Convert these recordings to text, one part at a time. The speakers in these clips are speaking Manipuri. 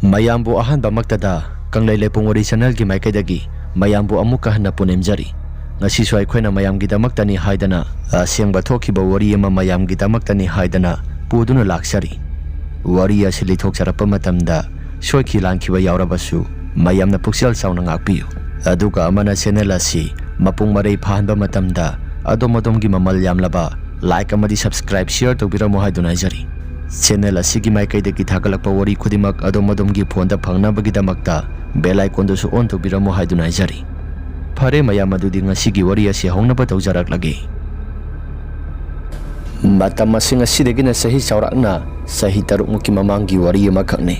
mayambu ahanba maktada kanglai lepung original gi maikaidagi mayambu amuka hanna punemjari ngasi su aikoina mayam gi damaktani haidana asengba thokiba wari ama mayam gi damaktani haidana puduna laksari wari asili thokjarapa matamda soiki langkiba yaurabasu mayamna puksal sauna ngakpiyu aduga amana channel asi mapung marei phahanba matamda adomodom gi mamal yamlaba like amadi subscribe share tobiramo haiduna jari channel asigi maikaidagi thagalakpa wari khudimak adomodom gi phone da phangnabagi damakta bell icon dosu on tobiramo haiduna jari phare mayam adudi ngasigi wari asi hongnaba tawjaraklage matam masing asidagina sahi chaurakna sahi taruk muki mamangi wari amakhakne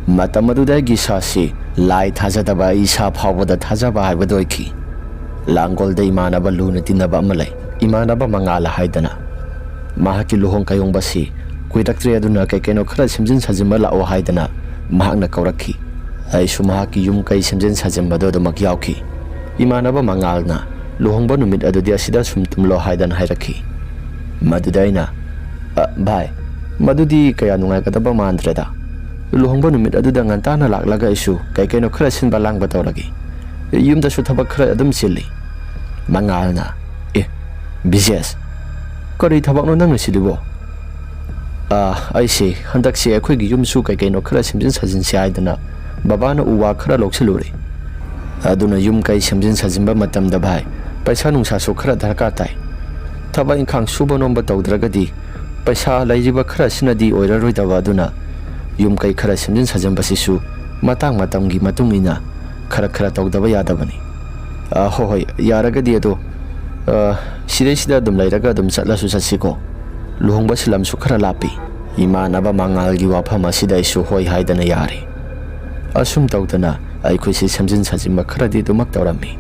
matam adudagi sasi lai thajadaba isa phawbada thajaba haibadoiki langol da imanaba luna tinaba amalai imanaba mangala haidana mahaki luhong kayong basi kuiraktre aduna kay keno khara simjin sajimba lao haidana mahakna kaurakhi aisu mahaki yum kai simjin sajimba do mak yauki imanaba mangalna luhongba numit adudi asida sumtumlo haidan hairakhi madudaina bhai madudi kaya nungai kadaba mandreda luhongba numit aduda ngantana laklaga isu kay keno khara sinba langba tawragi yumda su thabak khara adum silli mangalna business kari thabak no nang silibo aise handak se akhoi gi yumsu kai kai no khara simjin sajin se aidana baba na uwa khara loksilure aduna yum kai simjin sajinba matam da bhai paisa nungsa so khara dharka tai thaba inkhang suba nomba tawdragadi paisa laijiba khara sinadi oiraroi dawa aduna yum kai khara simjin sajinba sisu matang matam gi matungina khara khara tawdaba yadabani hoi yaragadi ado sida dum lairaga dum chatlasu chatsiko luhongba silam su khara lapi imanaba mangal gi wafam asida isu hoi haidana yari asum tawdana aikhoi si samjin sajimba khara di dumak tawrami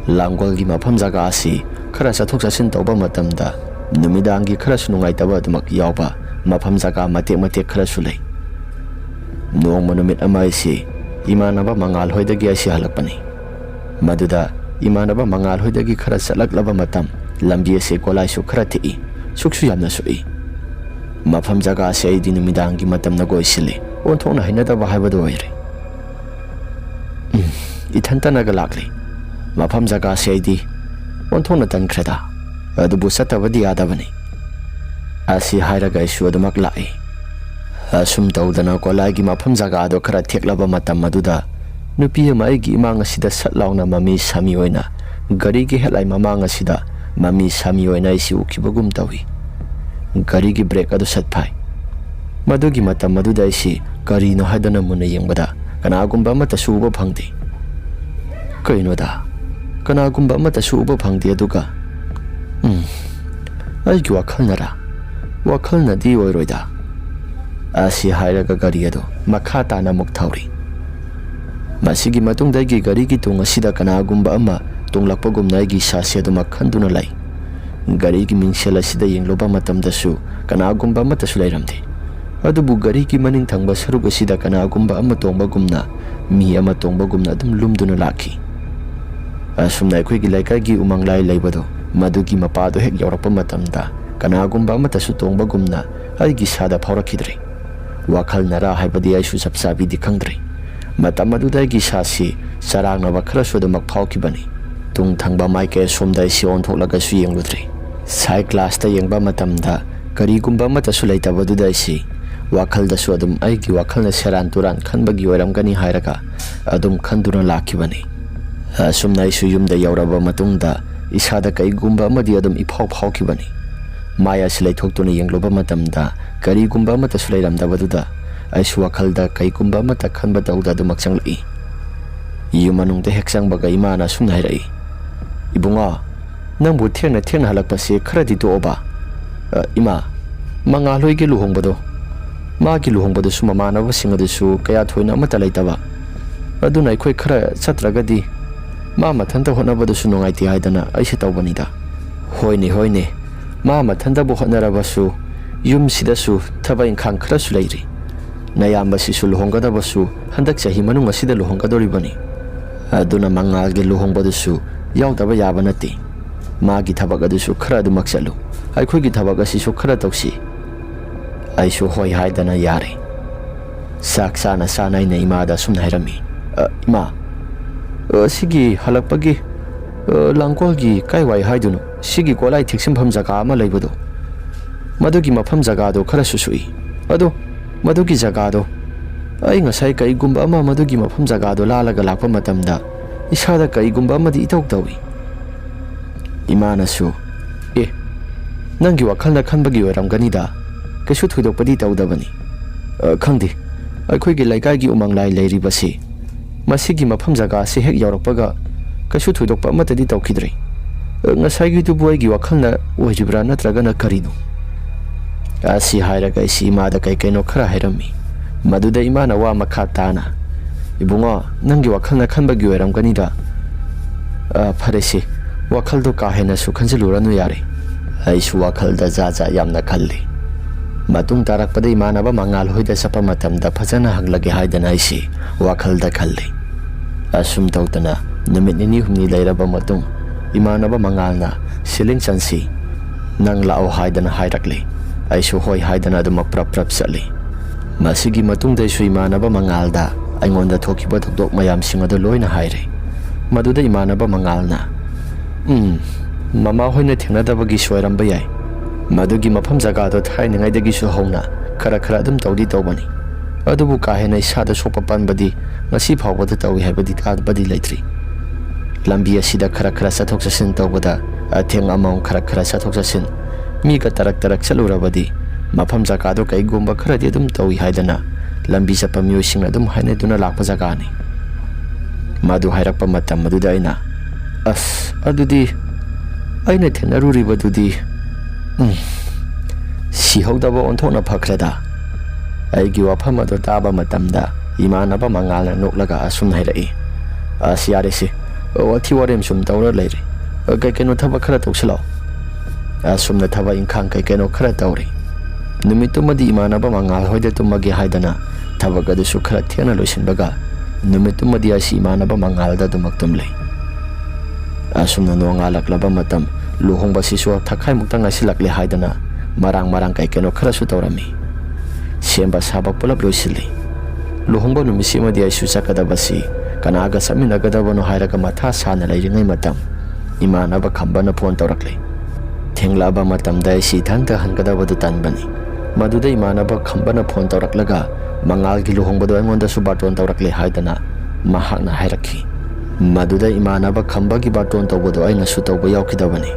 langgol gi mafam jaga asi khara chathok chasin tawba matamda numidang gi khara sunungai taba dumak yawba mafam jaga mate khara sulai nong manumit amai si imanaba mangal hoidagi asi halakpani maduda imanaba mangal hoidagi khara chalaklaba matam lambi ase kolai su khara thi suksu yamna sui mafam jaga ase ai dinumidang gi matam na goisile onthona hainada ba haibado oire ithanta naga lakli mafam jaga ase ai di onthona tankreda adubu satabadi adabani asi hairaga isu adumak lai asum tawdana kolai gi mafam jaga ado khara theklaba matam maduda nupi amai gi imang asida satlauna mami sami oina gari gi helai mamang asida mami sami oina isi ukibagum tawi gari gi break adu satphai madugi matam maduda isi gari no hadana muna yengbada kanagumba mata suba phangde kainoda kanagumba mata suba phangde aduga ai gi wakhalna di oiroida asi hairaga gari ado makha tana muk thauri masigi matungdagi gari gi tung asida kanagumba ama tunglakpagumna gi sasi aduma khanduna lai gari gi mingsel asida yengloba matamdasu kanagumba mata sulairamde adubu gari gi maning thangba saruk asida kanagumba ama tongbagumna mi ama tongbagumna adum lumduna lakhi asumna khoi gi laikai gi umang lai laibado madugi mapado hek yorapa matamda kanagumba mata su tongbagumna ai gi sada phaurakidre wakhal nara haibadi ai su sapsabi di khangdre matam adudagi sasi sarangna khara sudamak phawkibani tung thangba maike somdai si onthoklaga su yengludre sai class ta yengba matamda karigumba mata su laitaba dudai si wakhal da su adum aigi wakhalna seran turan khanbagi oiramgani hairaga adum khanduna lakibani asumnai su yumda yauraba matungda isada kaigumba amadi adum phawkibani maya silai thoktuna yengloba matamda karigumba mata su lairamdaba duda aisu wakhalda kaikumba mata khanba tawda dumak changlai yumanungda heksang baga imana sumnai rai ibunga nangbu thengna halakpase kharadi to oba ima mangaloi ge luhongbado ma gi luhongbado su mamana wasinga su kaya thoina mata laitaba aduna ikhoi khara chatragadi ma mathanta honabado su nongai ti haidana aise tawbanida hoine ma mathanta bo honaraba su yum sida su thaba inkhang khara su lairi nayamba si su luhongada basu handak chahi manung asida luhonggadori bani aduna mangal ge luhongbado su yaudaba yaba nati magi thabak adu su khara du maksalu ai khoi gi thabak asi su khara tawsi ai su hoi haidana yare ꯆꯥꯛ ꯆꯥꯅ ꯆꯥꯅ ꯑꯩꯅ ꯏꯃꯥꯗ ꯑꯁꯨꯝꯅ ꯍꯥꯏꯔꯝꯃꯤ, ꯏꯃꯥ, ꯁꯤꯒꯤ ꯍꯜꯂꯛꯄꯒꯤ ꯂꯥꯡꯒꯣꯜꯒꯤ ꯀꯥꯏꯋꯥꯏ ꯍꯥꯏꯗꯨꯅꯣ ꯁꯤꯒꯤ ꯒꯣꯂꯥꯏ ꯊꯦꯛꯁꯤꯟꯐꯝ ꯖꯒꯥ ꯑꯃ ꯂꯩꯕꯗꯣ, ꯃꯗꯨꯒꯤ ꯃꯐꯝ ꯖꯒꯥꯗꯣ ꯈꯔꯁꯨ ꯁꯨꯏ. ꯑꯗꯣ ꯃꯗꯨꯒꯤ ꯖꯒꯥꯗꯣ ꯑꯩ ꯉꯁꯥꯏ ꯀꯔꯤꯒꯨꯝꯕ ꯑꯃ ꯃꯗꯨꯒꯤ ꯃꯐꯝ ꯖꯒꯥꯗꯣ ꯂꯥꯜꯂꯒ ꯂꯥꯛꯄ ꯃꯇꯝꯗ ꯏꯁꯥꯗ ꯀꯔꯤꯒꯨꯝꯕ ꯑꯃꯗꯤ ꯏꯇꯧ ꯇꯧꯏ. ꯏꯃꯥꯅꯁꯨ, ꯅꯪꯒꯤ ꯋꯥꯈꯜꯗ ꯈꯟꯕꯒꯤ ꯑꯣꯏꯔꯝꯒꯅꯤꯗ, ꯀꯩꯁꯨ ꯊꯣꯏꯗꯣꯛꯄꯗꯤ ꯇꯧꯗꯕꯅꯤ. ꯈꯪꯗꯦ, ꯑꯩꯈꯣꯏꯒꯤ ꯂꯩꯀꯥꯏꯒꯤ ꯎꯃꯪꯂꯥꯏ ꯂꯩꯔꯤꯕꯁꯤ ꯃꯁꯤꯒꯤ ꯃꯐꯝ ꯖꯒꯥꯁꯤ ꯍꯦꯛ ꯌꯧꯔꯛꯄꯒ ꯀꯩꯁꯨ ꯊꯣꯏꯗꯣꯛꯄ ꯑꯃꯠꯇꯗꯤ ꯇꯧꯈꯤꯗ꯭ꯔꯦ. ꯉꯁꯥꯏꯒꯤꯗꯨꯕꯨ ꯑꯩꯒꯤ ꯋꯥꯈꯜꯅ ꯑꯣꯏꯔꯤꯕ꯭ꯔꯥ ꯅꯠꯇ꯭ꯔꯒꯅ ꯀꯔꯤꯅꯣ? ꯑꯁꯤ ꯍꯥꯏꯔꯒ ꯑꯩꯁꯤ ꯏꯃꯥꯗ ꯀꯩꯅꯣ ꯈꯔ ꯍꯥꯏꯔꯝꯃꯤ. ꯃꯗꯨꯗ ꯏꯃꯥꯅ ꯋꯥ ꯃꯈꯥ ꯇꯥꯅ, ꯏꯕꯨꯡꯉꯣ, ꯅꯪꯒꯤ ꯋꯥꯈꯜꯅ ꯈꯟꯕꯒꯤ ꯑꯣꯏꯔꯝꯒꯅꯤꯗ. ꯐꯔꯦꯁꯦ, ꯋꯥꯈꯜꯗꯣ ꯀꯥ ꯍꯦꯟꯅꯁꯨ ꯈꯟꯖꯤꯜꯂꯨꯔꯅꯨ ꯌꯥꯔꯦ. ꯑꯩꯁꯨ ꯋꯥꯈꯜꯗ ꯖꯥꯠ ꯌꯥꯝꯅ ꯈꯜꯂꯤ. ꯃꯇꯨꯡ ꯇꯥꯔꯛꯄꯗ ꯏꯃꯥꯟꯅꯕ ꯃꯉꯥꯜ ꯍꯣꯏꯗ ꯆꯠꯄ ꯃꯇꯝꯗ ꯐꯖꯅ ꯍꯪꯂꯒꯦ ꯍꯥꯏꯗꯅ ꯑꯩꯁꯤ ꯋꯥꯈꯜꯗ ꯈꯜꯂꯤ. ꯑꯁꯨꯝ ꯇꯧꯗꯅ ꯅꯨꯃꯤꯠ ꯅꯤꯅꯤ ꯍꯨꯝꯅꯤ ꯂꯩꯔꯕ ꯃꯇꯨꯡ 이만아바 망알나 실링 찬시 ꯅꯪ ꯂꯥꯛꯑꯣ ꯍꯥꯏꯗꯅ ꯍꯥꯏꯔꯛꯂꯤ. ꯑꯩꯁꯨ ꯍꯣꯏ ꯍꯥꯏꯗꯅ ꯑꯗꯨꯃꯛ ꯄ꯭ꯔꯞ ꯆꯠꯂꯤ. ꯃꯁꯤꯒꯤ ꯃꯇꯨꯡꯗꯁꯨ ꯏꯃꯥꯟꯅꯕ ꯃꯉꯥꯜꯗ ꯑꯩꯉꯣꯟꯗ ꯊꯣꯛꯈꯤꯕ ꯊꯧꯗꯣꯛ ꯃꯌꯥꯝꯁꯤꯡ ꯑꯗꯨ ꯂꯣꯏꯅ ꯍꯥꯏꯔꯦ. ꯃꯗꯨꯗ ꯏꯃꯥꯟꯅꯕ ꯃꯉꯥꯜꯅ ꯃꯃꯥ ꯍꯣꯏꯅ ꯊꯦꯡꯅꯗꯕꯒꯤ ꯁꯣꯏꯔꯝꯕ ꯌꯥꯏ. ꯃꯗꯨꯒꯤ ꯃꯐꯝ ꯖꯒꯥꯗꯣ ꯊꯥꯏꯅꯉꯩꯗꯒꯤꯁꯨ ꯍꯧꯅ ꯈꯔ ꯑꯗꯨꯝ ꯇꯧꯕꯅꯤ. ꯑꯗꯨꯕꯨ ꯀꯥ ꯍꯦꯟꯅ ꯏꯁꯥꯗ ꯁꯣꯛꯄ ꯄꯟꯕꯗꯤ ꯉꯁꯤ ꯐꯥꯎꯕꯗ ꯇꯧꯏ ꯍꯥꯏꯕꯗꯤ ꯇꯥꯕꯗꯤ ꯂꯩꯇ꯭ꯔꯤ. ꯂꯝꯕꯤ ꯑꯁꯤꯗ ꯈꯔ ꯆꯠꯊꯣꯛ ꯆꯠꯁꯤꯟ ꯇꯧꯕꯗ ꯑꯊꯦꯡ ꯑꯃꯥꯎ ꯈꯔ ꯆꯠꯊꯣꯛ ꯆꯠꯁꯤꯟ ꯃꯤꯒ ꯇꯔꯛ ꯆꯠꯂꯨꯔꯕꯗꯤ ꯃꯐꯝ ꯖꯒꯥꯗꯣ ꯀꯩꯒꯨꯝꯕ ꯈꯔꯗꯤ ꯑꯗꯨꯝ ꯇꯧꯏ ꯍꯥꯏꯗꯅ ꯂꯝꯕꯤ ꯆꯠꯄ ꯃꯤꯑꯣꯏꯁꯤꯡꯅ ꯑꯗꯨꯝ ꯍꯥꯏꯅꯗꯨꯅ ꯂꯥꯛꯄ ꯖꯒꯥꯅꯤ. ꯃꯗꯨ ꯍꯥꯏꯔꯛꯄ ꯃꯇꯝ ꯑꯗꯨꯗ ꯑꯩꯅ ꯑꯗꯨꯗꯤ ꯑꯩꯅ ꯊꯦꯡꯅꯔꯨꯔꯤꯕꯗꯨꯗꯤ ꯁꯤꯍꯧꯗꯕ ꯑꯣꯟꯊꯣꯛꯅ ꯐꯈ꯭ꯔꯦꯗ. ꯑꯩꯒꯤ ꯋꯥꯐꯝ ꯑꯗꯨ ꯇꯥꯕ ꯃꯇꯝꯗ ꯏꯃꯥꯟꯅꯕ ꯃꯉꯥꯜꯅ ꯅꯣꯛꯂꯒ ꯑꯁꯨꯝ ꯍꯥꯏꯔꯛꯏ. ꯌꯥꯔꯦꯁꯤ, ꯋꯥꯊꯤ ꯋꯥꯔꯦꯝ ꯁꯨꯝ ꯇꯧꯔ ꯂꯩꯔꯦ. ꯀꯩꯅꯣ ꯊꯕꯛ ꯈꯔ ꯇꯧꯁꯤꯜꯂꯣ. ꯑꯁꯨꯝꯅ ꯊꯕꯛ ꯏꯪꯈꯥꯡ ꯀꯩꯅꯣ ꯈꯔ ꯇꯧꯔꯤ. ꯅꯨꯃꯤꯠꯇꯨꯃꯗꯤ ꯏꯃꯥꯟꯅꯕ ꯃꯉꯥꯜ ꯍꯣꯏꯗ ꯇꯨꯝꯃꯒꯦ ꯍꯥꯏꯗꯅ ꯊꯕꯛ ꯑꯗꯨꯁꯨ ꯈꯔ ꯊꯦꯡꯅ ꯂꯣꯏꯁꯤꯟꯕꯒ ꯅꯨꯃꯤꯠꯇꯨꯃꯗꯤ ꯑꯁꯤ ꯏꯃꯥꯟꯅꯕ ꯃꯉꯥꯜꯗ ꯑꯗꯨꯃꯛ ꯇꯨꯝꯂꯩ. ꯑꯁꯨꯝꯅ ꯅꯣꯡꯉꯥꯜꯂꯛꯂꯕ ꯃꯇꯝ ꯂꯨꯍꯣꯡꯕꯁꯤꯁꯨ ꯊꯥꯈꯥꯏꯃꯨꯛꯇ ꯉꯥꯏꯁꯤꯜꯂꯛꯂꯦ ꯍꯥꯏꯗꯅ ꯃꯔꯥꯡ ꯀꯩꯅꯣ ꯈꯔꯁꯨ ꯇꯧꯔꯝꯃꯤ. ꯁꯦꯝꯕ ꯁꯥꯕ ꯄꯨꯂꯞ ꯂꯣꯏꯁꯤꯜꯂꯤ. ꯂꯨꯍꯣꯡꯕ ꯅꯨꯃꯤꯠꯁꯤꯃꯗꯤ ꯑꯩꯁꯨ ꯆꯠꯀꯗꯕꯁꯤ ꯀꯅꯥꯒ ꯆꯠꯃꯤꯟꯅꯒꯗꯕꯅꯣ ꯍꯥꯏꯔꯒ ꯃꯊꯥ ꯁꯥꯅ ꯂꯩꯔꯤꯉꯩ ꯃꯇꯝ 이만아바 ꯈꯝꯕꯅ ꯐꯣꯟ ꯇꯧꯔꯛꯂꯤ. ꯊꯦꯡꯂꯛꯑꯕ ꯃꯇꯝꯗ ꯑꯩꯁꯤ ꯏꯊꯟꯇ ꯍꯟꯒꯗꯕꯗꯨ ꯇꯟꯕꯅꯤ. ꯃꯗꯨꯗ ꯏꯃꯥꯟꯅꯕ ꯈꯝꯕꯅ ꯐꯣꯟ ꯇꯧꯔꯛꯂꯒ ꯃꯉꯥꯜꯒꯤ ꯂꯨꯍꯣꯡꯕꯗꯣ ꯑꯩꯉꯣꯟꯗꯁꯨ ꯕꯥꯔꯇꯣꯟ ꯇꯧꯔꯛꯂꯦ ꯍꯥꯏꯗꯅ ꯃꯍꯥꯛꯅ ꯍꯥꯏꯔꯛꯈꯤ. ꯃꯗꯨꯗ ꯏꯃꯥꯟꯅꯕ ꯈꯝꯕꯒꯤ ꯕꯥꯔꯇꯣꯟ ꯇꯧꯕꯗꯣ ꯑꯩꯅꯁꯨ ꯇꯧꯕ ꯌꯥꯎꯈꯤꯗꯕꯅꯤ.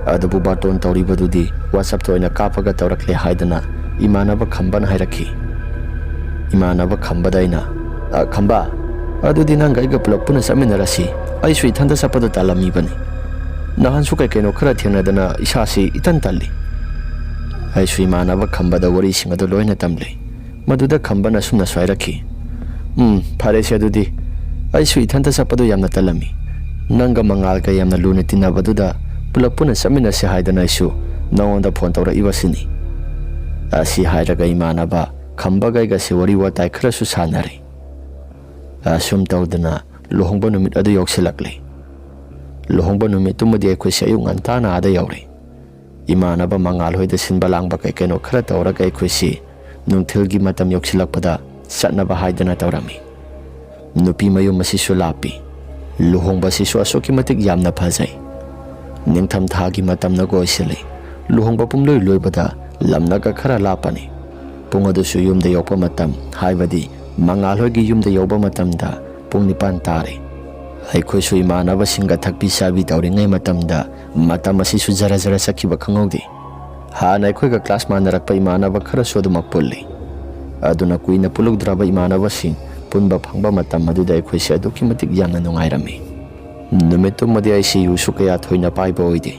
ꯑꯗꯨꯕꯨ ꯕꯥꯔꯇꯣꯟ ꯇꯧꯔꯤꯕꯗꯨꯗꯤ ꯋꯥꯆꯞꯇ ꯑꯣꯏꯅ ꯀꯥꯞꯄꯒ ꯇꯧꯔꯛꯂꯦ ꯍꯥꯏꯗꯅ 이만아바 ꯈꯝꯕꯅ ꯍꯥꯏꯔꯛꯈꯤ. 이만아바 ꯈꯝꯕꯗ ꯑꯩꯅ ꯈꯝꯕ, ꯑꯗꯨꯗꯤ ꯅꯪꯒ ꯑꯩꯒ ꯄꯨꯂꯞ ꯄꯨꯟꯅ ꯆꯠꯃꯤꯟꯅꯔꯁꯤ. ꯑꯩꯁꯨ ꯏꯊꯟꯇ ꯆꯠꯄꯗꯣ ꯇꯥꯜꯂꯝꯃꯤꯕꯅꯤ. ꯅꯍꯥꯟꯁꯨ ꯀꯩꯅꯣ ꯈꯔ ꯊꯦꯡꯅꯗꯅ ꯏꯁꯥꯁꯤ ꯏꯇꯟ ꯇꯜꯂꯤ. ꯑꯩꯁꯨ ꯏꯃꯥꯟꯅꯕ ꯈꯝꯕꯗ ꯋꯥꯔꯤꯁꯤꯡ ꯑꯗꯨ ꯂꯣꯏꯅ ꯇꯝꯂꯤ. ꯃꯗꯨꯗ ꯈꯝꯕꯅ ꯑꯁꯨꯝꯅꯁꯨ ꯍꯥꯏꯔꯛꯈꯤ. ꯐꯔꯦꯁꯦ, ꯑꯗꯨꯗꯤ ꯑꯩꯁꯨ ꯏꯊꯟꯇ ꯆꯠꯄꯗꯣ ꯌꯥꯝꯅ ꯇꯜꯂꯝꯃꯤ. ꯅꯪꯒ ꯃꯉꯥꯜꯒ ꯌꯥꯝꯅ ꯂꯨꯅ ꯇꯤꯟꯅꯕꯗꯨꯗ ꯄꯨꯂꯞ ꯄꯨꯟꯅ ꯆꯠꯃꯤꯟꯅꯁꯦ ꯍꯥꯏꯗꯅ ꯑꯩꯁꯨ ꯅꯉꯣꯟꯗ ꯐꯣꯟ ꯇꯧꯔꯛꯏꯕꯁꯤꯅꯤ. ꯑꯁꯤ ꯍꯥꯏꯔꯒ ꯏꯃꯥꯟꯅꯕ ꯈꯝꯕꯒ ꯑꯩꯒꯁꯤ ꯋꯥꯔꯤ ꯋꯥꯇꯥꯏ ꯈꯔꯁꯨ ꯁꯥꯟꯅꯔꯤ. ꯑꯁꯨꯝ ꯇꯧꯗꯅ ꯂꯨꯍꯣꯡꯕ ꯅꯨꯃꯤꯠ ꯑꯗꯨ ꯌꯧꯁꯤꯜꯂꯛꯂꯤ. ꯂꯨꯍꯣꯡꯕ ꯅꯨꯃꯤꯠꯇꯨꯃꯗꯤ ꯑꯩꯈꯣꯏꯁꯤ ꯑꯌꯨꯛ ꯉꯟꯇꯥꯅ ꯑꯥꯗ ꯌꯧꯔꯤ. ꯏꯃꯥꯟꯅꯕ ꯃꯉꯥꯜ ꯍꯣꯏꯗ ꯁꯤꯟꯕ ꯂꯥꯡꯕ ꯀꯩꯅꯣ ꯈꯔ ꯇꯧꯔꯒ ꯑꯩꯈꯣꯏꯁꯤ ꯅꯨꯡꯊꯤꯜꯒꯤ ꯃꯇꯝ ꯌꯧꯁꯤꯜꯂꯛꯄꯗ ꯆꯠꯅꯕ ꯍꯥꯏꯗꯅ ꯇꯧꯔꯝꯃꯤ. ꯅꯨꯄꯤ ꯃꯌꯨꯝ ꯑꯁꯤꯁꯨ ꯂꯥꯞꯄꯤ. ꯂꯨꯍꯣꯡꯕꯁꯤꯁꯨ ꯑꯁꯨꯛꯀꯤ ꯃꯇꯤꯛ ꯌꯥꯝꯅ ꯐꯖꯩ. ꯅꯤꯡꯊꯝ ꯊꯥꯒꯤ ꯃꯇꯝꯅꯒ ꯑꯣꯏꯁꯤꯜꯂꯤ. ꯂꯨꯍꯣꯡꯕ ꯄꯨꯡꯂꯣꯏ ꯂꯣꯏꯕꯗ ꯂꯝꯅꯒ ꯈꯔ ꯂꯥꯞꯄꯅꯤ. ꯄꯨꯡ ꯑꯗꯨꯁꯨ ꯌꯨꯝꯗ ꯌꯧꯔꯛꯄ ꯃꯇꯝ, ꯍꯥꯏꯕꯗꯤ ꯃꯉꯥꯜ ꯍꯣꯏꯒꯤ ꯌꯨꯝꯗ ꯌꯧꯕ ꯃꯇꯝꯗ ꯄꯨꯡ 9 ꯇꯥꯔꯦ. ꯑꯩꯈꯣꯏꯁꯨ ꯏꯃꯥꯟꯅꯕꯁꯤꯡꯒ ꯊꯛꯄꯤ ꯆꯥꯕꯤ ꯇꯧꯔꯤꯉꯩ ꯃꯇꯝꯗ ꯃꯇꯝ ꯑꯁꯤꯁꯨ ꯖꯔ ꯆꯠꯈꯤꯕ ꯈꯪꯍꯧꯗꯦ. ꯍꯥꯟꯅ ꯑꯩꯈꯣꯏꯒ ꯀ꯭ꯂꯥꯁ ꯃꯥꯟꯅꯔꯛꯄ ꯏꯃꯥꯟꯅꯕ ꯈꯔꯁꯨ ꯑꯗꯨꯃꯛ ꯄꯨꯜꯂꯤ. ꯑꯗꯨꯅ ꯀꯨꯏꯅ ꯄꯨꯜꯂꯨꯗ꯭ꯔꯕ ꯏꯃꯥꯟꯅꯕꯁꯤꯡ ꯄꯨꯟꯕ ꯐꯪꯕ ꯃꯇꯝ ꯑꯗꯨꯗ ꯑꯩꯈꯣꯏꯁꯦ ꯑꯗꯨꯛꯀꯤ ꯃꯇꯤꯛ ꯌꯥꯝꯅ ꯅꯨꯡꯉꯥꯏꯔꯝꯃꯤ. ꯅꯨꯃꯤꯠꯇꯨꯃꯗꯤ ꯑꯩꯁꯤ ꯌꯨꯁꯨ ꯀꯌꯥ ꯊꯣꯏꯅ ꯄꯥꯏꯕ ꯑꯣꯏꯗꯦ.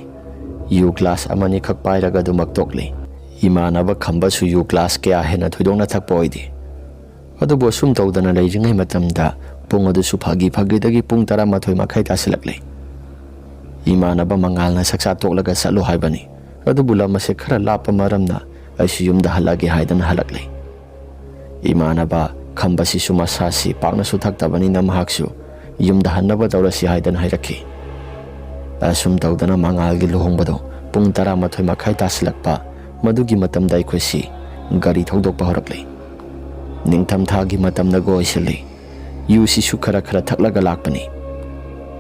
ꯌꯨ ꯒ꯭ꯂꯥꯁ ꯑꯃꯅꯤꯈꯛ ꯄꯥꯏꯔꯒ ꯑꯗꯨꯃꯛ ꯇꯣꯛꯂꯤ. ꯏꯃꯥꯟꯅꯕ ꯈꯝꯕꯁꯨ ꯌꯨ ꯒ꯭ꯂꯥꯁ ꯀꯌꯥ ꯍꯦꯟꯅ ꯊꯣꯏꯗꯣꯛꯅ ꯊꯛꯄ ꯑꯣꯏꯗꯦ. ꯑꯗꯨꯕꯨ ꯑꯁꯨꯝ ꯇꯧꯗꯅ ꯂꯩꯔꯤꯉꯩ ꯃꯇꯝꯗ ꯄꯨꯡ ꯑꯗꯨꯁꯨ ꯐꯥꯒꯤꯗꯒꯤ ꯄꯨꯡ 11:30 ꯇꯥꯁꯤꯜꯂꯛꯂꯤ. ꯏꯃꯥꯟꯅꯕ ꯃꯉꯥꯜꯅ ꯆꯥꯛꯆꯥ ꯇꯣꯛꯂꯒ ꯆꯠꯂꯨ ꯍꯥꯏꯕꯅꯤ. ꯑꯗꯨꯕꯨ ꯂꯝ ꯑꯁꯤ ꯈꯔ ꯂꯥꯞꯄ ꯃꯔꯝꯅ ꯑꯩꯁꯨ ꯌꯨꯝꯗ ꯍꯜꯂꯒꯦ ꯍꯥꯏꯗꯅ ꯍꯜꯂꯛꯂꯤ. 이만아바 ꯈꯝꯕꯁꯤꯁꯨ ꯃꯁꯥꯁꯤ ꯄꯥꯛꯅꯁꯨ ꯊꯛꯇꯕꯅꯤꯅ ꯃꯍꯥꯛꯁꯨ ꯌꯨꯝꯗ ꯍꯟꯅꯕ ꯇꯧꯔꯁꯤ ꯍꯥꯏꯗꯅ ꯍꯥꯏꯔꯛꯈꯤ. ꯑꯁꯨꯝ ꯇꯧꯗꯅ ꯃꯉꯥꯜꯒꯤ ꯂꯨꯍꯣꯡꯕꯗꯣ ꯄꯨꯡ 11:30 ꯇꯥꯁꯤꯜꯂꯛꯄ ꯃꯗꯨꯒꯤ ꯃꯇꯝꯗ ꯑꯩꯈꯣꯏꯁꯤ ꯒꯥꯔꯤ ꯊꯧꯗꯣꯛꯄ ꯍꯧꯔꯛꯂꯤ. ꯅꯤꯡꯊꯝꯊꯥꯒꯤ ꯃꯇꯝꯗꯒ ꯑꯣꯏꯁꯤꯜꯂꯤ ꯌꯨꯁꯤꯁꯨ ꯈꯔ ꯈꯔ ꯊꯛꯂꯒ ꯂꯥꯛꯄꯅꯤ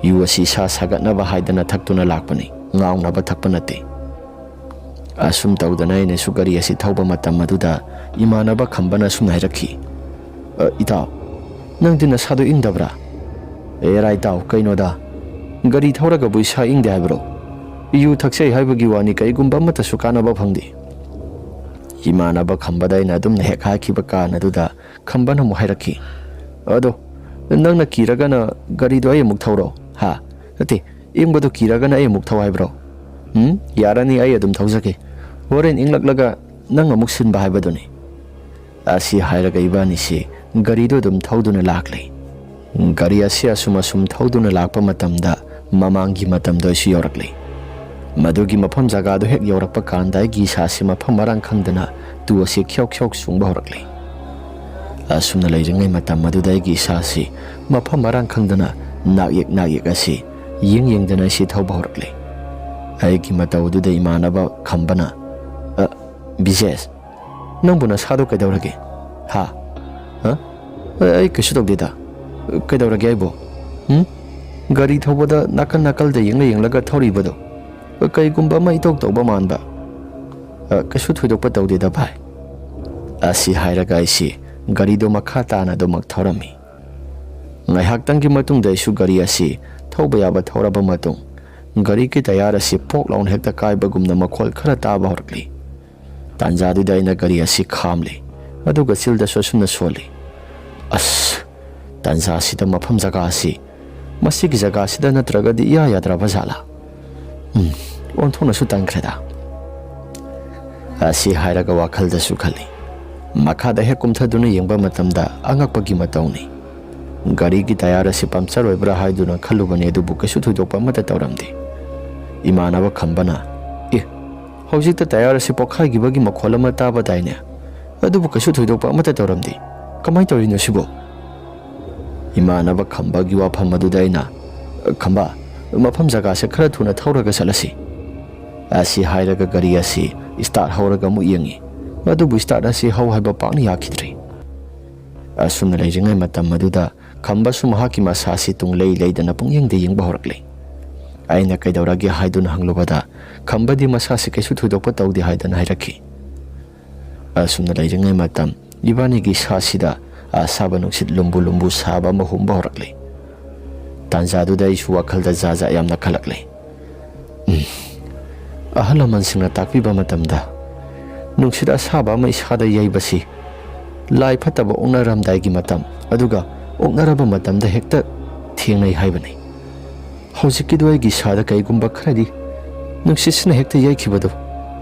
ꯌꯨ ꯑꯁꯤ ꯏꯁꯥ ꯁꯥꯒꯠꯅꯕ ꯍꯥꯏꯗꯅ ꯊꯛꯇꯨꯅ ꯂꯥꯛꯄꯅꯤ ꯉꯥꯎꯅꯕ ꯊꯛꯄ ꯅꯠꯇꯦ ꯑꯁꯨꯝ ꯇꯧꯗꯅ ꯑꯩꯅꯁꯨ ꯒꯥꯔꯤ ꯑꯁꯤ ꯊꯧꯕ ꯃꯇꯝ ꯑꯗꯨꯗ ꯏꯃꯥꯟꯅꯕ ꯈꯝꯕꯅ ꯑꯁꯨꯝꯅ ꯍꯥꯏꯔꯛꯈꯤ ꯏꯇꯥꯎ ꯅꯪꯗꯤ ꯅꯁꯥꯗꯣ ꯏꯪꯗꯕ꯭ꯔꯥ ꯑꯦꯔꯥ ꯏꯇꯥꯎ ꯀꯩꯅꯣꯗ ꯒꯥꯔꯤ ꯊꯧꯔꯒꯕꯨ ꯏꯁꯥ ꯏꯪꯗꯦ ꯍꯥꯏꯕ꯭ꯔꯣ ꯌꯨ ꯊꯛꯆꯩ ꯍꯥꯏꯕꯒꯤ ꯋꯥꯅꯤ ꯀꯔꯤꯒꯨꯝꯕ ꯑꯃꯠꯇꯁꯨ ꯀꯥꯟꯅꯕ ꯐꯪꯗꯦ ꯏꯃꯥꯟꯅꯕ ꯈꯝꯕꯗ ꯑꯩꯅ ꯑꯗꯨꯝꯅ ꯍꯦꯛ ꯍꯥꯏꯈꯤꯕ ꯀꯥꯟ ꯑꯗꯨꯗ ꯈꯝꯕꯅ ꯑꯃꯨꯛ ꯍꯥꯏꯔꯛꯈꯤ ꯑꯗꯣ ꯅꯪꯅ ꯀꯤꯔꯒꯅ ꯒꯥꯔꯤꯗꯣ ꯑꯩ ꯑꯃꯨꯛ ꯊꯧꯔꯣ ꯍꯥ ꯅꯠꯇꯦ ꯏꯪꯕꯗꯣ ꯀꯤꯔꯒꯅ ꯑꯩ ꯑꯃꯨꯛ ꯊꯧ ꯍꯥꯏꯕ꯭ꯔꯣ ꯌꯥꯔꯅꯤ ꯑꯩ ꯑꯗꯨꯝ ꯊꯧꯖꯒꯦ ꯍꯣꯔꯦꯟ ꯏꯪꯂꯛꯂꯒ ꯅꯪ ꯑꯃꯨꯛ ꯁꯤꯟꯕ ꯍꯥꯏꯕꯗꯨꯅꯤ ꯑꯁꯤ ꯍꯥꯏꯔꯒ ꯏꯕꯥꯅꯤꯁꯤ ꯒꯥꯔꯤꯗꯣ ꯑꯗꯨꯝ ꯊꯧꯗꯨꯅ ꯂꯥꯛꯂꯤ ꯒꯥꯔꯤ ꯑꯁꯤ ꯑꯁꯨꯝ ꯊꯧꯗꯨꯅ ꯂꯥꯛꯄ ꯃꯇꯝꯗ ꯃꯃꯥꯡꯒꯤ ꯃꯇꯝꯗꯣ ꯑꯩꯁꯨ ꯌꯧꯔꯛꯂꯤ ꯃꯗꯨꯒꯤ ꯃꯐꯝ ꯖꯒꯥꯗꯣ ꯍꯦꯛ ꯌꯧꯔꯛꯄ ꯀꯥꯟꯗ ꯑꯩꯒꯤ ꯏꯁꯥꯁꯤ ꯃꯐꯝ ꯃꯔꯥꯡ ꯈꯪꯗꯅ ꯇꯨ ꯑꯁꯤ ꯈ꯭ꯌꯧ ꯈ꯭ꯌꯧ ꯆꯣꯡꯕ ꯍꯧꯔꯛꯂꯤ ꯑꯁꯨꯝꯅ ꯂꯩꯔꯤꯉꯩ ꯃꯇꯝ ꯑꯗꯨꯗ ꯑꯩꯒꯤ ꯏꯁꯥꯁꯤ ꯃꯐꯝ ꯃꯔꯥꯡ ꯈꯪꯗꯅ ꯅꯥꯛꯌꯦꯛ ꯑꯁꯤ ꯌꯦꯡꯗꯅ ꯑꯩꯁꯤ ꯊꯧꯕ ꯍꯧꯔꯛꯂꯤ ꯑꯩꯒꯤ ꯃꯇꯧ ꯑꯗꯨꯗ ꯏꯃꯥꯟꯅꯕ ꯈꯝꯕꯅ ꯕꯤꯖꯦꯁ ꯅꯪꯕꯨ ꯅꯁꯥꯗꯣ ꯀꯩꯗꯧꯔꯒꯦ ꯍꯥ ꯑꯩ ꯀꯩꯁꯨ ꯇꯧꯗꯦꯗ ꯀꯩꯗꯧꯔꯒꯦ ꯑꯩꯕꯨ ꯒꯥꯔꯤ ꯊꯧꯕꯗ ꯅꯥꯀꯜ ꯅꯥꯀꯜꯗ ꯌꯦꯡꯂꯒ ꯊꯧꯔꯤꯕꯗꯣ ꯀꯩꯒꯨꯝꯕ ꯑꯃ ꯏꯇꯧ ꯇꯧꯕ ꯃꯥꯟꯕ ꯀꯩꯁꯨ ꯊꯣꯏꯗꯣꯛꯄ ꯇꯧꯗꯦꯗ ꯚꯥꯏ ꯑꯁꯤ ꯍꯥꯏꯔꯒ ꯑꯩꯁꯤ ꯒꯥꯔꯤꯗꯣ ꯃꯈꯥ ताना ꯑꯗꯨꯃꯛ ꯊꯧꯔꯝꯃꯤ ꯉꯥꯏꯍꯥꯛꯇꯪꯒꯤ ꯃꯇꯨꯡꯗ ꯑꯩꯁꯨ ꯒꯥꯔꯤ ꯑꯁꯤ ꯊꯧꯕ ꯌꯥꯕ ꯊꯧꯔꯕ ꯃꯇꯨꯡ ꯒꯥꯔꯤꯒꯤ ꯇꯌꯥꯔ ꯑꯁꯤ ꯄꯣꯛ ꯂꯥꯎꯅ ꯍꯦꯛꯇ ꯀꯥꯏꯕꯒꯨꯝꯅ ꯃꯈꯣꯜ ꯈꯔ ꯇꯥꯕ ꯍꯧꯔꯛꯂꯤ ꯇꯥꯟꯖꯥꯗꯨꯗ ꯑꯩꯅ ꯒꯥꯔꯤ ꯑꯁꯤ ꯈꯥꯝꯂꯤ ꯑꯗꯨꯒ ꯆꯤꯜꯗꯁꯨ ꯑꯁꯨꯝꯅ ꯁꯣꯜꯂꯤ ꯑꯁ ꯇꯥꯟꯖꯥꯁꯤꯗ ꯃꯐꯝ ꯖꯒꯥ ꯑꯁꯤ ꯃꯁꯤꯒꯤ ꯖꯒꯥꯁꯤꯗ ꯅꯠꯇ꯭ꯔꯒꯗꯤ ꯏꯌꯥ ꯌꯥꯗ꯭ꯔꯕ ꯖꯥꯠꯂꯥ ꯑꯣꯟꯊꯣꯛꯅꯁꯨ ꯇꯟꯈ꯭ꯔꯦꯗ ꯑꯁꯤ ꯍꯥꯏꯔꯒ ꯋꯥꯈꯜꯗꯁꯨ ꯈꯜꯂꯤ ꯃꯈꯥꯗ ꯍꯦꯛ ꯀꯨꯝꯊꯗꯨꯅ ꯌꯦꯡꯕ ꯃꯇꯝꯗ ꯑꯉꯛꯄꯒꯤ ꯃꯇꯧꯅꯤ ꯒꯥꯔꯤꯒꯤ ꯇꯌꯥꯔ ꯑꯁꯤ ꯄꯝꯆꯔ ꯑꯣꯏꯕ꯭ꯔꯥ ꯍꯥꯏꯗꯨꯅ ꯈꯜꯂꯨꯕꯅꯤ ꯑꯗꯨꯕꯨ ꯀꯩꯁꯨ ꯊꯣꯏꯗꯣꯛꯄ ꯑꯃꯠꯇ ꯇꯧꯔꯝꯗꯦ ꯏꯃꯥꯟꯅꯕ ꯈꯝꯕꯅ ꯍꯧꯖꯤꯛꯇ ꯇꯌꯥꯔ ꯑꯁꯤ ꯄꯣꯛꯈꯥꯏꯈꯤꯕꯒꯤ ꯃꯈꯣꯜ ꯑꯃ ꯇꯥꯕ ꯇꯥꯏꯅꯦ ꯑꯗꯨꯕꯨ ꯀꯩꯁꯨ ꯊꯣꯏꯗꯣꯛꯄ ꯑꯃꯠꯇ ꯇꯧꯔꯝꯗꯦ ꯀꯃꯥꯏꯅ ꯇꯧꯔꯤꯅꯣ ꯁꯤꯕꯨ ꯏꯃꯥꯟꯅꯕ ꯈꯝꯕꯒꯤ ꯋꯥꯐꯝ ꯑꯗꯨꯗ ꯑꯩꯅ ꯈꯝꯕ ꯃꯐꯝ ꯖꯒꯥꯁꯦ ꯈꯔ ꯊꯨꯅ ꯊꯧꯔꯒ ꯆꯠꯂꯁꯤ ꯑꯁꯤ ꯍꯥꯏꯔꯒ ꯒꯥꯔꯤ ꯑꯁꯤ ꯁ꯭ꯇꯥꯔꯠ ꯍꯧꯔꯒ ꯑꯃꯨꯛ ꯌꯦꯡꯉꯤ ꯑꯗꯨꯕꯨ ꯁ꯭ꯇꯥꯔꯠ ꯑꯁꯤ ꯍꯧ ꯍꯥꯏꯕ ꯄꯥꯛꯅ ꯌꯥꯈꯤꯗ꯭ꯔꯤ ꯑꯁꯨꯝꯅ ꯂꯩꯔꯤꯉꯩ ꯃꯇꯝ ꯑꯗꯨꯗ ꯈꯝꯕꯁꯨ ꯃꯍꯥꯛꯀꯤ ꯃꯁꯥꯁꯤ ꯇꯨꯡꯂꯩ ꯂꯩꯗꯅ ꯄꯨꯡꯌꯦꯡꯗ ꯌꯦꯡꯕ ꯍꯧꯔꯛꯂꯤ ꯑꯩꯅ ꯀꯩꯗꯧꯔꯒꯦ ꯍꯥꯏꯗꯨꯅ ꯍꯪꯂꯨꯕꯗ ꯈꯝꯕꯗꯤ ꯃꯁꯥꯁꯤ ꯀꯩꯁꯨ ꯊꯣꯏꯗꯣꯛꯄ ꯇꯧꯗꯦ ꯍꯥꯏꯗꯅ ꯍꯥꯏꯔꯛꯈꯤ ꯑꯁꯨꯝꯅ ꯂꯩꯔꯤꯉꯩ ꯃꯇꯝ ꯏꯕꯥꯅꯤꯒꯤ ꯁꯥꯁꯤꯗ ꯑꯁꯥꯕ ꯅꯨꯡꯁꯤꯠ ꯂꯨꯝꯕꯨ ꯂꯨꯝꯕꯨ ꯁꯥꯕ ꯑꯃ ꯍꯨꯝꯕ ꯍꯧꯔꯛꯂꯤ ꯇꯥꯟꯖꯥꯗꯨꯗ ꯑꯩꯁꯨ ꯋꯥꯈꯜꯗ ꯖꯥꯠ ꯌꯥꯝꯅ ꯈꯜꯂꯛꯂꯤ ꯑꯍꯜ ꯂꯃꯟꯁꯤꯡꯅ ꯇꯥꯛꯄꯤꯕ ꯃꯇꯝꯗ ꯅꯨꯡꯁꯤꯠ ꯑꯁꯥꯕ ꯑꯃ ꯏꯁꯥꯗ ꯌꯩꯕꯁꯤ ꯂꯥꯏ ꯐꯠꯇꯕ ꯑꯣꯛꯅꯔꯝꯗꯥꯏꯒꯤ ꯃꯇꯝ ꯑꯗꯨꯒ ꯑꯣꯛꯅꯔꯕ ꯃꯇꯝꯗ ꯍꯦꯛꯇ ꯊꯦꯡꯅꯩ ꯍꯥꯏꯕꯅꯤ ꯍꯧꯖꯤꯛꯀꯤꯗꯣ ꯑꯩꯒꯤ ꯏꯁꯥꯗ ꯀꯩꯒꯨꯝꯕ ꯈꯔꯗꯤ ꯅꯨꯡꯁꯤꯠꯁꯤꯅ ꯍꯦꯛꯇ ꯌꯩꯈꯤꯕꯗꯣ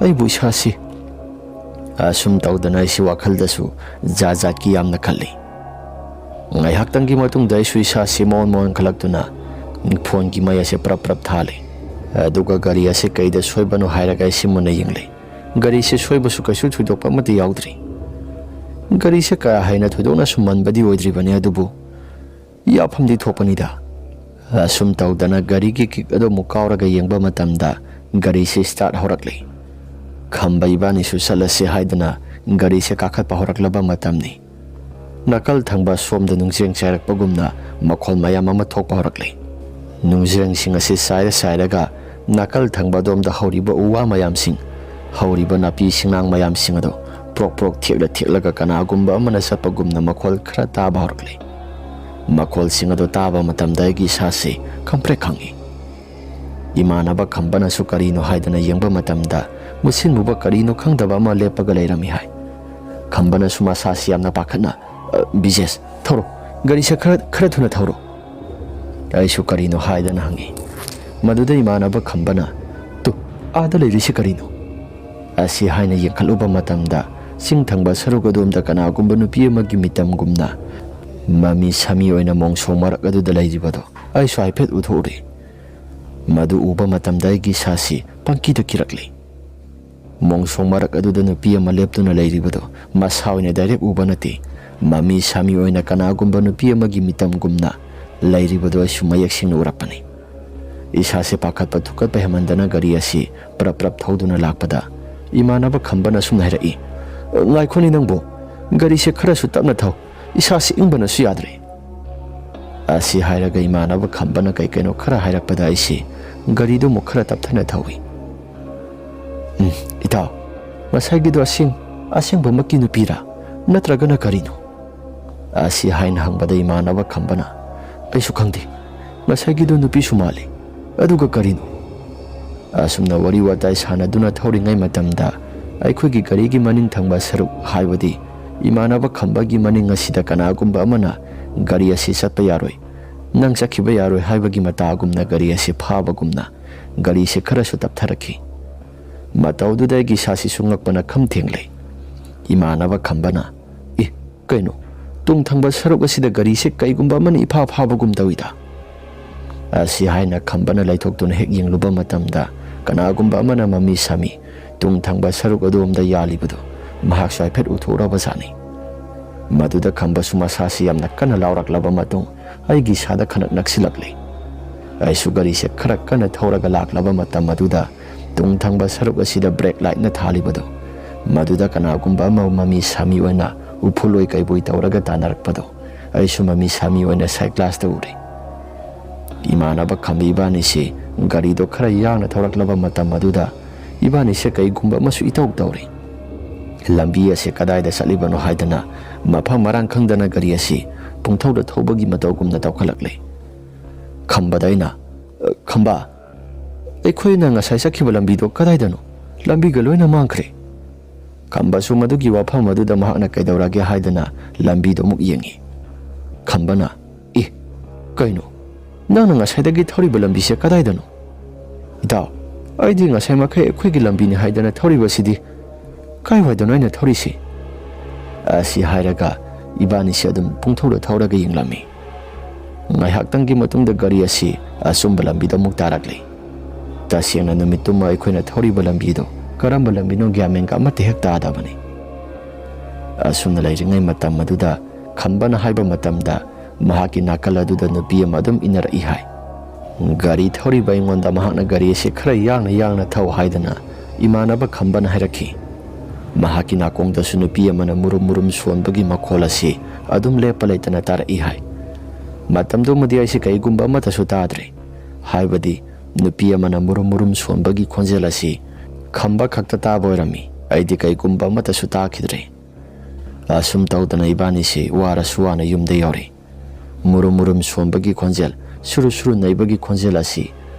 ꯑꯩꯕꯨ ꯏꯁꯥꯁꯤ ꯑꯁꯨꯝ ꯇꯧꯗꯅ ꯑꯩꯁꯤ ꯋꯥꯈꯜꯗꯁꯨ ꯖꯥꯠꯀꯤ ꯌꯥꯝꯅ ꯈꯜꯂꯤ ꯉꯥꯏꯍꯥꯛꯇꯪꯒꯤ ꯃꯇꯨꯡꯗ ꯑꯩꯁꯨ ꯏꯁꯥꯁꯤ ꯃꯑꯣꯟ ꯈꯜꯂꯛꯇꯨꯅ ꯐꯣꯟꯒꯤ ꯃꯩ ꯑꯁꯤ ꯄ꯭ꯔꯞ ꯊꯥꯜꯂꯤ ꯑꯗꯨꯒ ꯒꯥꯔꯤ ꯑꯁꯤ ꯀꯩꯗ ꯁꯣꯏꯕꯅꯣ ꯍꯥꯏꯔꯒ ꯑꯩꯁꯤ ꯃꯨꯟꯅ ꯌꯦꯡꯂꯤ ꯒꯥꯔꯤꯁꯤ ꯁꯣꯏꯕꯁꯨ ꯀꯩꯁꯨ ꯊꯣꯏꯗꯣꯛꯄ ꯑꯃꯠꯇ ꯌꯥꯎꯗ꯭ꯔꯤ ꯒꯥꯔꯤꯁꯦ ꯀꯌꯥ ꯍꯦꯟꯅ ꯊꯣꯏꯗꯣꯛꯅ ꯁꯨꯝꯃꯟꯕꯗꯤ ꯑꯣꯏꯗ꯭ꯔꯤꯕꯅꯤ ꯑꯗꯨꯕꯨ ꯌꯥꯐꯝꯗꯤ ꯊꯣꯛꯄꯅꯤꯗ ꯑꯁꯨꯝ ꯇꯧꯗꯅ ꯒꯥꯔꯤꯒꯤ ꯀꯤꯛ ꯑꯗꯨ ꯑꯃꯨꯛ ꯀꯥꯎꯔꯒ ꯌꯦꯡꯕ ꯃꯇꯝꯗ ꯒꯥꯔꯤꯁꯤ ꯁ꯭ꯇꯥꯔꯠ ꯍꯧꯔꯛꯂꯤ ꯈꯝꯕ ꯏꯕꯥꯅꯤꯁꯨ ꯆꯠꯂꯁꯤ ꯍꯥꯏꯗꯅ ꯒꯥꯔꯤꯁꯦ ꯀꯥꯈꯠꯄ ꯍꯧꯔꯛꯂꯕ ꯃꯇꯝꯅꯤ ꯅꯥꯀꯜ ꯊꯪꯕ ꯁꯣꯝꯗ ꯅꯨꯡꯖꯦꯡ ꯆꯥꯏꯔꯛꯄꯒꯨꯝꯅ ꯃꯈꯣꯜ ꯃꯌꯥꯝ ꯑꯃ ꯊꯣꯛꯄ ꯍꯧꯔꯛꯂꯤ ꯅꯨꯡꯖꯦꯡꯁꯤꯡ ꯑꯁꯤ ꯆꯥꯏꯔꯒ ꯅꯥꯀꯜ ꯊꯪꯕ ꯑꯗꯣꯝꯗ ꯍꯧꯔꯤꯕ ꯎ ꯋꯥ ꯃꯌꯥꯝꯁꯤꯡ ꯍꯧꯔꯤꯕ ꯅꯥꯄꯤ ꯁꯤꯡꯅꯥꯡ ꯃꯌꯥꯝꯁꯤꯡ ꯑꯗꯣ ꯄ꯭ꯔꯣꯛ ꯊꯦꯛꯂꯒ ꯀꯅꯥꯒꯨꯝꯕ ꯑꯃꯅ ꯆꯠꯄꯒꯨꯝꯅ ꯃꯈꯣꯜ ꯈꯔ ꯇꯥꯕ ꯍꯧꯔꯛꯂꯤ ꯃꯈꯣꯜꯁꯤꯡ ꯑꯗꯣ ꯇꯥꯕ ꯃꯇꯝꯗ ꯑꯩꯒꯤ ꯏꯁꯥꯁꯤ ꯈꯪꯄ꯭ꯔꯦꯛ ꯈꯪꯏ ꯏꯃꯥꯟꯅꯕ ꯈꯝꯕꯅꯁꯨ ꯀꯔꯤꯅꯣ ꯍꯥꯏꯗꯅ ꯌꯦꯡꯕ ꯃꯇꯝꯗ ꯃꯨꯁꯤꯟꯃꯨꯕ ꯀꯔꯤꯅꯣ ꯈꯪꯗꯕ ꯑꯃ ꯂꯦꯞꯄꯒ ꯂꯩꯔꯝꯃꯤ ꯍꯥꯏ ꯈꯝꯕꯅꯁꯨ ꯃꯁꯥꯁꯤ ꯌꯥꯝꯅ ꯄꯥꯈꯠꯅ ꯕꯤꯖꯦꯁ ꯊꯧꯔꯣ ꯒꯥꯔꯤꯁꯦ ꯈꯔ ꯊꯨꯅ ꯊꯧꯔꯣ ꯑꯩꯁꯨ ꯀꯔꯤꯅꯣ ꯍꯥꯏꯗꯅ ꯍꯪꯉꯤ ꯃꯗꯨꯗ ꯏꯃꯥꯟꯅꯕ ꯈꯝꯕꯅ ꯇꯨ ꯑꯥꯗ ꯂꯩꯔꯤꯁꯤ ꯀꯔꯤꯅꯣ ꯑꯁꯤ ꯍꯥꯏꯅ ꯌꯦꯡꯈꯠꯂꯨꯕ ꯃꯇꯝꯗ ꯆꯤꯡ ꯊꯪꯕ ꯁꯔꯨꯛ ꯑꯗꯣꯝꯗ ꯀꯅꯥꯒꯨꯝꯕ ꯅꯨꯄꯤ ꯑꯃꯒꯤ ꯃꯤꯇꯝꯒꯨꯝꯅ ꯃꯃꯤ ꯁꯥꯃꯤ ꯑꯣꯏꯅ ꯃꯣꯡꯁꯣꯡ ꯃꯔꯛ ꯑꯗꯨꯗ ꯂꯩꯔꯤꯕꯗꯣ ꯑꯩꯁꯨ ꯍꯥꯏꯐꯦꯠ ꯎꯊꯣꯛꯎꯔꯤ ꯃꯗꯨ ꯎꯕ ꯃꯇꯝꯗ ꯑꯩꯒꯤ ꯏꯁꯥꯁꯤ ꯄꯪꯀꯤꯗ ꯀꯤꯔꯛꯂꯤ ꯃꯣꯡꯁꯣꯡ ꯃꯔꯛ ꯑꯗꯨꯗ ꯅꯨꯄꯤ ꯑꯃ ꯂꯦꯞꯇꯨꯅ ꯂꯩꯔꯤꯕꯗꯣ ꯃꯁꯥ ꯑꯣꯏꯅ ꯗꯥꯏꯔꯦꯛ ꯎꯕ ꯅꯠꯇꯦ ꯃꯃꯤ ꯁꯥꯃꯤ ꯑꯣꯏꯅ ꯀꯅꯥꯒꯨꯝꯕ ꯅꯨꯄꯤ ꯑꯃꯒꯤ ꯃꯤꯇꯝꯒꯨꯝꯅ ꯂꯩꯔꯤꯕꯗꯣ ꯑꯩꯁꯨ ꯃꯌꯦꯛ ꯁꯦꯡꯅ ꯎꯔꯛꯄꯅꯤ ꯏꯁꯥꯁꯦ ꯄꯥꯈꯠꯄ ꯊꯨꯀꯠꯄ ꯍꯦꯃꯟꯗꯅ ꯒꯥꯔꯤ ꯑꯁꯤ ꯄ꯭ꯔꯞ ꯊꯧꯗꯨꯅ ꯂꯥꯛꯄꯗ ꯏꯃꯥꯟꯅꯕ ꯈꯝꯕꯅ ꯁꯨꯝ ꯍꯥꯏꯔꯛꯏ ꯉꯥꯏꯈꯣꯅꯤ ꯅꯪꯕꯨ ꯒꯥꯔꯤꯁꯦ ꯈꯔꯁꯨ ꯇꯞꯅ ꯊꯧ ꯏꯁꯥꯁꯤ ꯏꯪꯕꯅꯁꯨ ꯌꯥꯗ꯭ꯔꯦ ꯑꯁꯤ ꯍꯥꯏꯔꯒ ꯏꯃꯥꯟꯅꯕ ꯈꯝꯕꯅ ꯀꯩ ꯀꯩꯅꯣ ꯈꯔ ꯍꯥꯏꯔꯛꯄꯗ ꯑꯩꯁꯤ ꯒꯥꯔꯤꯗꯨ ꯑꯃꯨꯛ ꯈꯔ ꯇꯞꯊꯅ ꯊꯧꯏ ꯏꯇꯥꯎ ꯉꯁꯥꯏꯒꯤꯗꯣ ꯑꯁꯦꯡꯕꯃꯛꯀꯤ ꯅꯨꯄꯤꯔꯥ ꯅꯠꯇ꯭ꯔꯒꯅ ꯀꯔꯤꯅꯣ ꯑꯁꯤ ꯍꯥꯏꯅ ꯍꯪꯕꯗ ꯏꯃꯥꯟꯅꯕ ꯈꯝꯕꯅ ꯑꯩꯁꯨ ꯈꯪꯗꯦ ꯉꯁꯥꯏꯒꯤꯗꯣ ꯅꯨꯄꯤꯁꯨ ꯃꯥꯜꯂꯤ ꯑꯗꯨꯒ ꯀꯔꯤꯅꯣ ꯑꯁꯨꯝꯅ ꯋꯥꯔꯤ ꯋꯥꯇꯥꯏ ꯁꯥꯟꯅꯗꯨꯅ ꯊꯧꯔꯤꯉꯩ ꯃꯇꯝꯗ ꯑꯩꯈꯣꯏꯒꯤ ꯒꯥꯔꯤꯒꯤ ꯃꯅꯤꯡ ꯊꯪꯕ ꯁꯔꯨꯛ ꯍꯥꯏꯕꯗꯤ ꯏꯃꯥꯟꯅꯕ ꯈꯝꯕꯒꯤꯃꯅꯤꯡ ꯑꯁꯤꯗ ꯀꯅꯥꯒꯨꯝꯕ ꯑꯃꯅ ꯒꯥꯔꯤ ꯑꯁꯤ ꯆꯠꯄ ꯌꯥꯔꯣꯏ ꯅꯪ ꯆꯠꯈꯤꯕ ꯌꯥꯔꯣꯏ ꯍꯥꯏꯕꯒꯤ ꯃꯇꯥꯒꯨꯝꯅ ꯒꯥꯔꯤ ꯑꯁꯤ ꯐꯥꯕꯒꯨꯝꯅ ꯒꯥꯔꯤꯁꯤ ꯈꯔꯁꯨ ꯇꯞꯊꯔꯛꯈꯤ ꯃꯇꯧꯗꯨꯗ ꯑꯩꯒꯤ ꯏꯁꯥꯁꯤꯁꯨ ꯉꯛꯄꯅ ꯈꯝ ꯊꯦꯡꯂꯦ ꯏꯃꯥꯟꯅꯕ ꯈꯝꯕꯅ ꯀꯩꯅꯣ ꯇꯨꯡ ꯊꯪꯕ ꯁꯔꯨꯛ ꯑꯁꯤꯗ ꯒꯥꯔꯤꯁꯤ ꯀꯩꯒꯨꯝꯕ ꯑꯃꯅ ꯏꯐꯥ ꯐꯥꯕꯒꯨꯝ ꯇꯧꯏꯗ ꯑꯁꯤ ꯍꯥꯏꯅ ꯈꯝꯕꯅ ꯂꯩꯊꯣꯛꯇꯨꯅ ꯍꯦꯛ ꯌꯦꯡꯂꯨꯕ ꯃꯇꯝꯗ ꯀꯅꯥꯒꯨꯝꯕ ꯑꯃꯅ ꯃꯃꯤ ꯁꯥꯃꯤ ꯇꯨꯡ ꯊꯪꯕ ꯁꯔꯨꯛ ꯑꯗꯣꯝꯗ ꯌꯥꯜꯂꯤꯕꯗꯨ ꯃꯍꯥꯛꯁꯨ ꯍꯥꯏꯐꯦꯠ ꯎꯊꯣꯛꯎꯔꯕꯖꯥꯠꯅꯤ ꯃꯗꯨꯗ ꯈꯝꯕꯁꯨ ꯃꯁꯥꯁꯤ ꯌꯥꯝꯅ ꯀꯟꯅ ꯂꯥꯎꯔꯛꯂꯕ ꯃꯇꯨꯡ ꯑꯩꯒꯤ ꯏꯁꯥꯗ ꯈꯅꯛ ꯅꯛꯁꯤꯜꯂꯛꯂꯦ ꯑꯩꯁꯨ ꯒꯥꯔꯤꯁꯦ ꯈꯔ ꯀꯟꯅ ꯊꯧꯔꯒ ꯂꯥꯛꯂꯕ ꯃꯇꯝ ꯑꯗꯨꯗ ꯇꯨꯡ ꯊꯪꯕ ꯁꯔꯨꯛ ꯑꯁꯤꯗ ꯕ꯭ꯔꯦꯛ ꯂꯥꯏꯠꯅ ꯊꯥꯜꯂꯤꯕꯗꯨ ꯃꯗꯨꯗ ꯀꯅꯥꯒꯨꯝꯕ ꯑꯃ ꯃꯃꯤ ꯁꯥꯃꯤ ꯑꯣꯏꯅ ꯎꯐꯨꯜꯂꯣꯏ ꯀꯩꯕꯣꯏ ꯇꯧꯔꯒ ꯇꯥꯟꯅꯔꯛꯄꯗꯣ ꯑꯩꯁꯨ ꯃꯃꯤ ꯁꯥꯃꯤ ꯑꯣꯏꯅ ꯁꯥꯏꯠ ꯒ꯭ꯂꯥꯁꯇ ꯎꯔꯦ ꯏꯃꯥꯟꯅꯕ ꯈꯝꯕ ꯏꯕꯥꯅꯤꯁꯤ ꯒꯥꯔꯤꯗꯣ ꯈꯔ ꯌꯥꯡꯅ ꯊꯧꯔꯛꯂꯕ ꯃꯇꯝ ꯑꯗꯨꯗ ꯏꯕꯥꯅꯤꯁꯦ ꯀꯩꯒꯨꯝꯕ ꯑꯃꯁꯨ ꯏꯇꯧ ꯇꯧꯔꯦ ꯂꯝꯕꯤ ꯑꯁꯤ ꯀꯗꯥꯏꯗ ꯆꯠꯂꯤꯕꯅꯣ ꯍꯥꯏꯗꯅ ꯃꯐꯝ ꯃꯔꯥꯡ ꯈꯪꯗꯅ ꯒꯥꯔꯤ ꯑꯁꯤ ꯄꯨꯡꯊꯧꯗ ꯊꯧꯕꯒꯤ ꯃꯇꯧꯒꯨꯝꯅ ꯇꯧꯈꯠꯂꯛꯂꯦ ꯈꯝꯕꯗ ꯑꯩꯅ ꯈꯝꯕ ꯑꯩꯈꯣꯏꯅ ꯉꯁꯥꯏ ꯆꯠꯈꯤꯕ ꯂꯝꯕꯤꯗꯣ ꯀꯗꯥꯏꯗꯅꯣ ꯂꯝꯕꯤꯒ ꯂꯣꯏꯅ ꯃꯥꯡꯈ꯭ꯔꯦ ꯈꯝꯕꯁꯨ ꯃꯗꯨꯒꯤ ꯋꯥꯐꯝ ꯑꯗꯨꯗ ꯃꯍꯥꯛꯅ ꯀꯩꯗꯧꯔꯒꯦ ꯍꯥꯏꯗꯅ ꯂꯝꯕꯤꯗꯣ ꯑꯃꯨꯛ ꯌꯦꯡꯉꯤ ꯈꯝꯕꯅ ꯀꯩꯅꯣ ꯅꯪꯅ ꯉꯁꯥꯏꯗꯒꯤ ꯊꯧꯔꯤꯕ ꯂꯝꯕꯤꯁꯦ ꯀꯗꯥꯏꯗꯅꯣ ꯏꯇꯥꯎ ꯑꯩꯗꯤ ꯉꯁꯥꯏ ꯃꯈꯩ ꯑꯩꯈꯣꯏꯒꯤ ꯂꯝꯕꯤꯅꯤ ꯍꯥꯏꯗꯅ ꯊꯧꯔꯤꯕꯁꯤꯗꯤ ꯀꯥꯏꯋꯥꯏꯗꯅꯣ ꯑꯩꯅ ꯊꯧꯔꯤꯁꯤ ꯑꯁꯤ ꯍꯥꯏꯔꯒ ꯏꯕꯥꯅꯤꯁꯤ ꯑꯗꯨꯝ ꯄꯨꯡꯊꯧꯗ ꯊꯧꯔꯒ ꯌꯦꯡꯂꯝꯃꯤ ꯉꯥꯏꯍꯥꯛꯇꯪꯒꯤ ꯃꯇꯨꯡꯗ ꯒꯥꯔꯤ ꯑꯁꯤ ꯑꯆꯨꯝꯕ ꯂꯝꯕꯤꯗ ꯑꯃꯨꯛ ꯇꯥꯔꯛꯂꯦ ꯇꯁꯦꯡꯅ ꯅꯨꯃꯤꯠꯇꯨꯃ ꯑꯩꯈꯣꯏꯅ ꯊꯧꯔꯤꯕ ꯂꯝꯕꯤꯗꯣ ꯀꯔꯝꯕ ꯂꯝꯕꯤꯅꯣ ꯒ꯭ꯌꯥꯟ ꯃꯦꯟ ꯑꯃꯠꯇ ꯍꯦꯛ ꯇꯥꯗꯕꯅꯤ ꯑꯁꯨꯝꯅ ꯂꯩꯔꯤꯉꯩ ꯃꯇꯝ ꯑꯗꯨꯗ ꯈꯝꯕꯅ ꯍꯥꯏꯕ ꯃꯇꯝꯗ ꯃꯍꯥꯛꯀꯤ ꯅꯥꯀꯜ ꯑꯗꯨꯗ ꯅꯨꯄꯤ ꯑꯃ ꯑꯗꯨꯝ ꯏꯟꯅꯔꯛꯏ ꯍꯥꯏ ꯒꯥꯔꯤ ꯊꯧꯔꯤꯕ ꯑꯩꯉꯣꯟꯗ ꯃꯍꯥꯛꯅ ꯒꯥꯔꯤ ꯑꯁꯤ ꯈꯔ ꯌꯥꯡꯅ ꯊꯧ ꯍꯥꯏꯗꯅ ꯏꯃꯥꯟꯅꯕ ꯈꯝꯕꯅ ꯍꯥꯏꯔꯛꯈꯤ ꯃꯍꯥꯛꯀꯤ ꯅꯥꯀꯣꯡꯗꯁꯨ ꯅꯨꯄꯤ ꯑꯃꯅ murum ꯁꯣꯟꯕꯒꯤ ꯃꯈꯣꯜ ꯑꯁꯤ ꯑꯗꯨꯝ ꯂꯦꯞꯄ ꯂꯩꯇꯅ ꯇꯥꯔꯛꯏ ꯍꯥꯏ ꯃꯇꯝꯗꯨꯃꯗꯤ ꯑꯩꯁꯤ ꯀꯩꯒꯨꯝꯕ ꯑꯃꯠꯇꯁꯨ ꯇꯥꯗ꯭ꯔꯦ ꯍꯥꯏꯕꯗꯤ ꯅꯨꯄꯤ ꯑꯃꯅ murum ꯁꯣꯟꯕꯒꯤ ꯈꯣꯟꯖꯦꯜ ꯑꯁꯤ ꯈꯝꯕ ꯈꯛꯇ ꯇꯥꯕ ꯑꯣꯏꯔꯝꯃꯤ ꯑꯩꯗꯤ ꯀꯩꯒꯨꯝꯕ ꯑꯃꯠꯇꯁꯨ ꯇꯥꯈꯤꯗ꯭ꯔꯦ ꯑꯁꯨꯝ ꯇꯧꯗꯅ ꯏꯕꯥꯅꯤꯁꯤ ꯋꯥꯔꯁꯨ ꯋꯥꯅ ꯌꯨꯝꯗ ꯌꯧꯔꯦ murum ꯁꯣꯟꯕꯒꯤ ꯈꯣꯟꯖꯦꯜ ꯁꯨꯔꯨ ꯅꯩꯕꯒꯤ ꯈꯣꯟꯖꯦꯜ ꯑꯁꯤ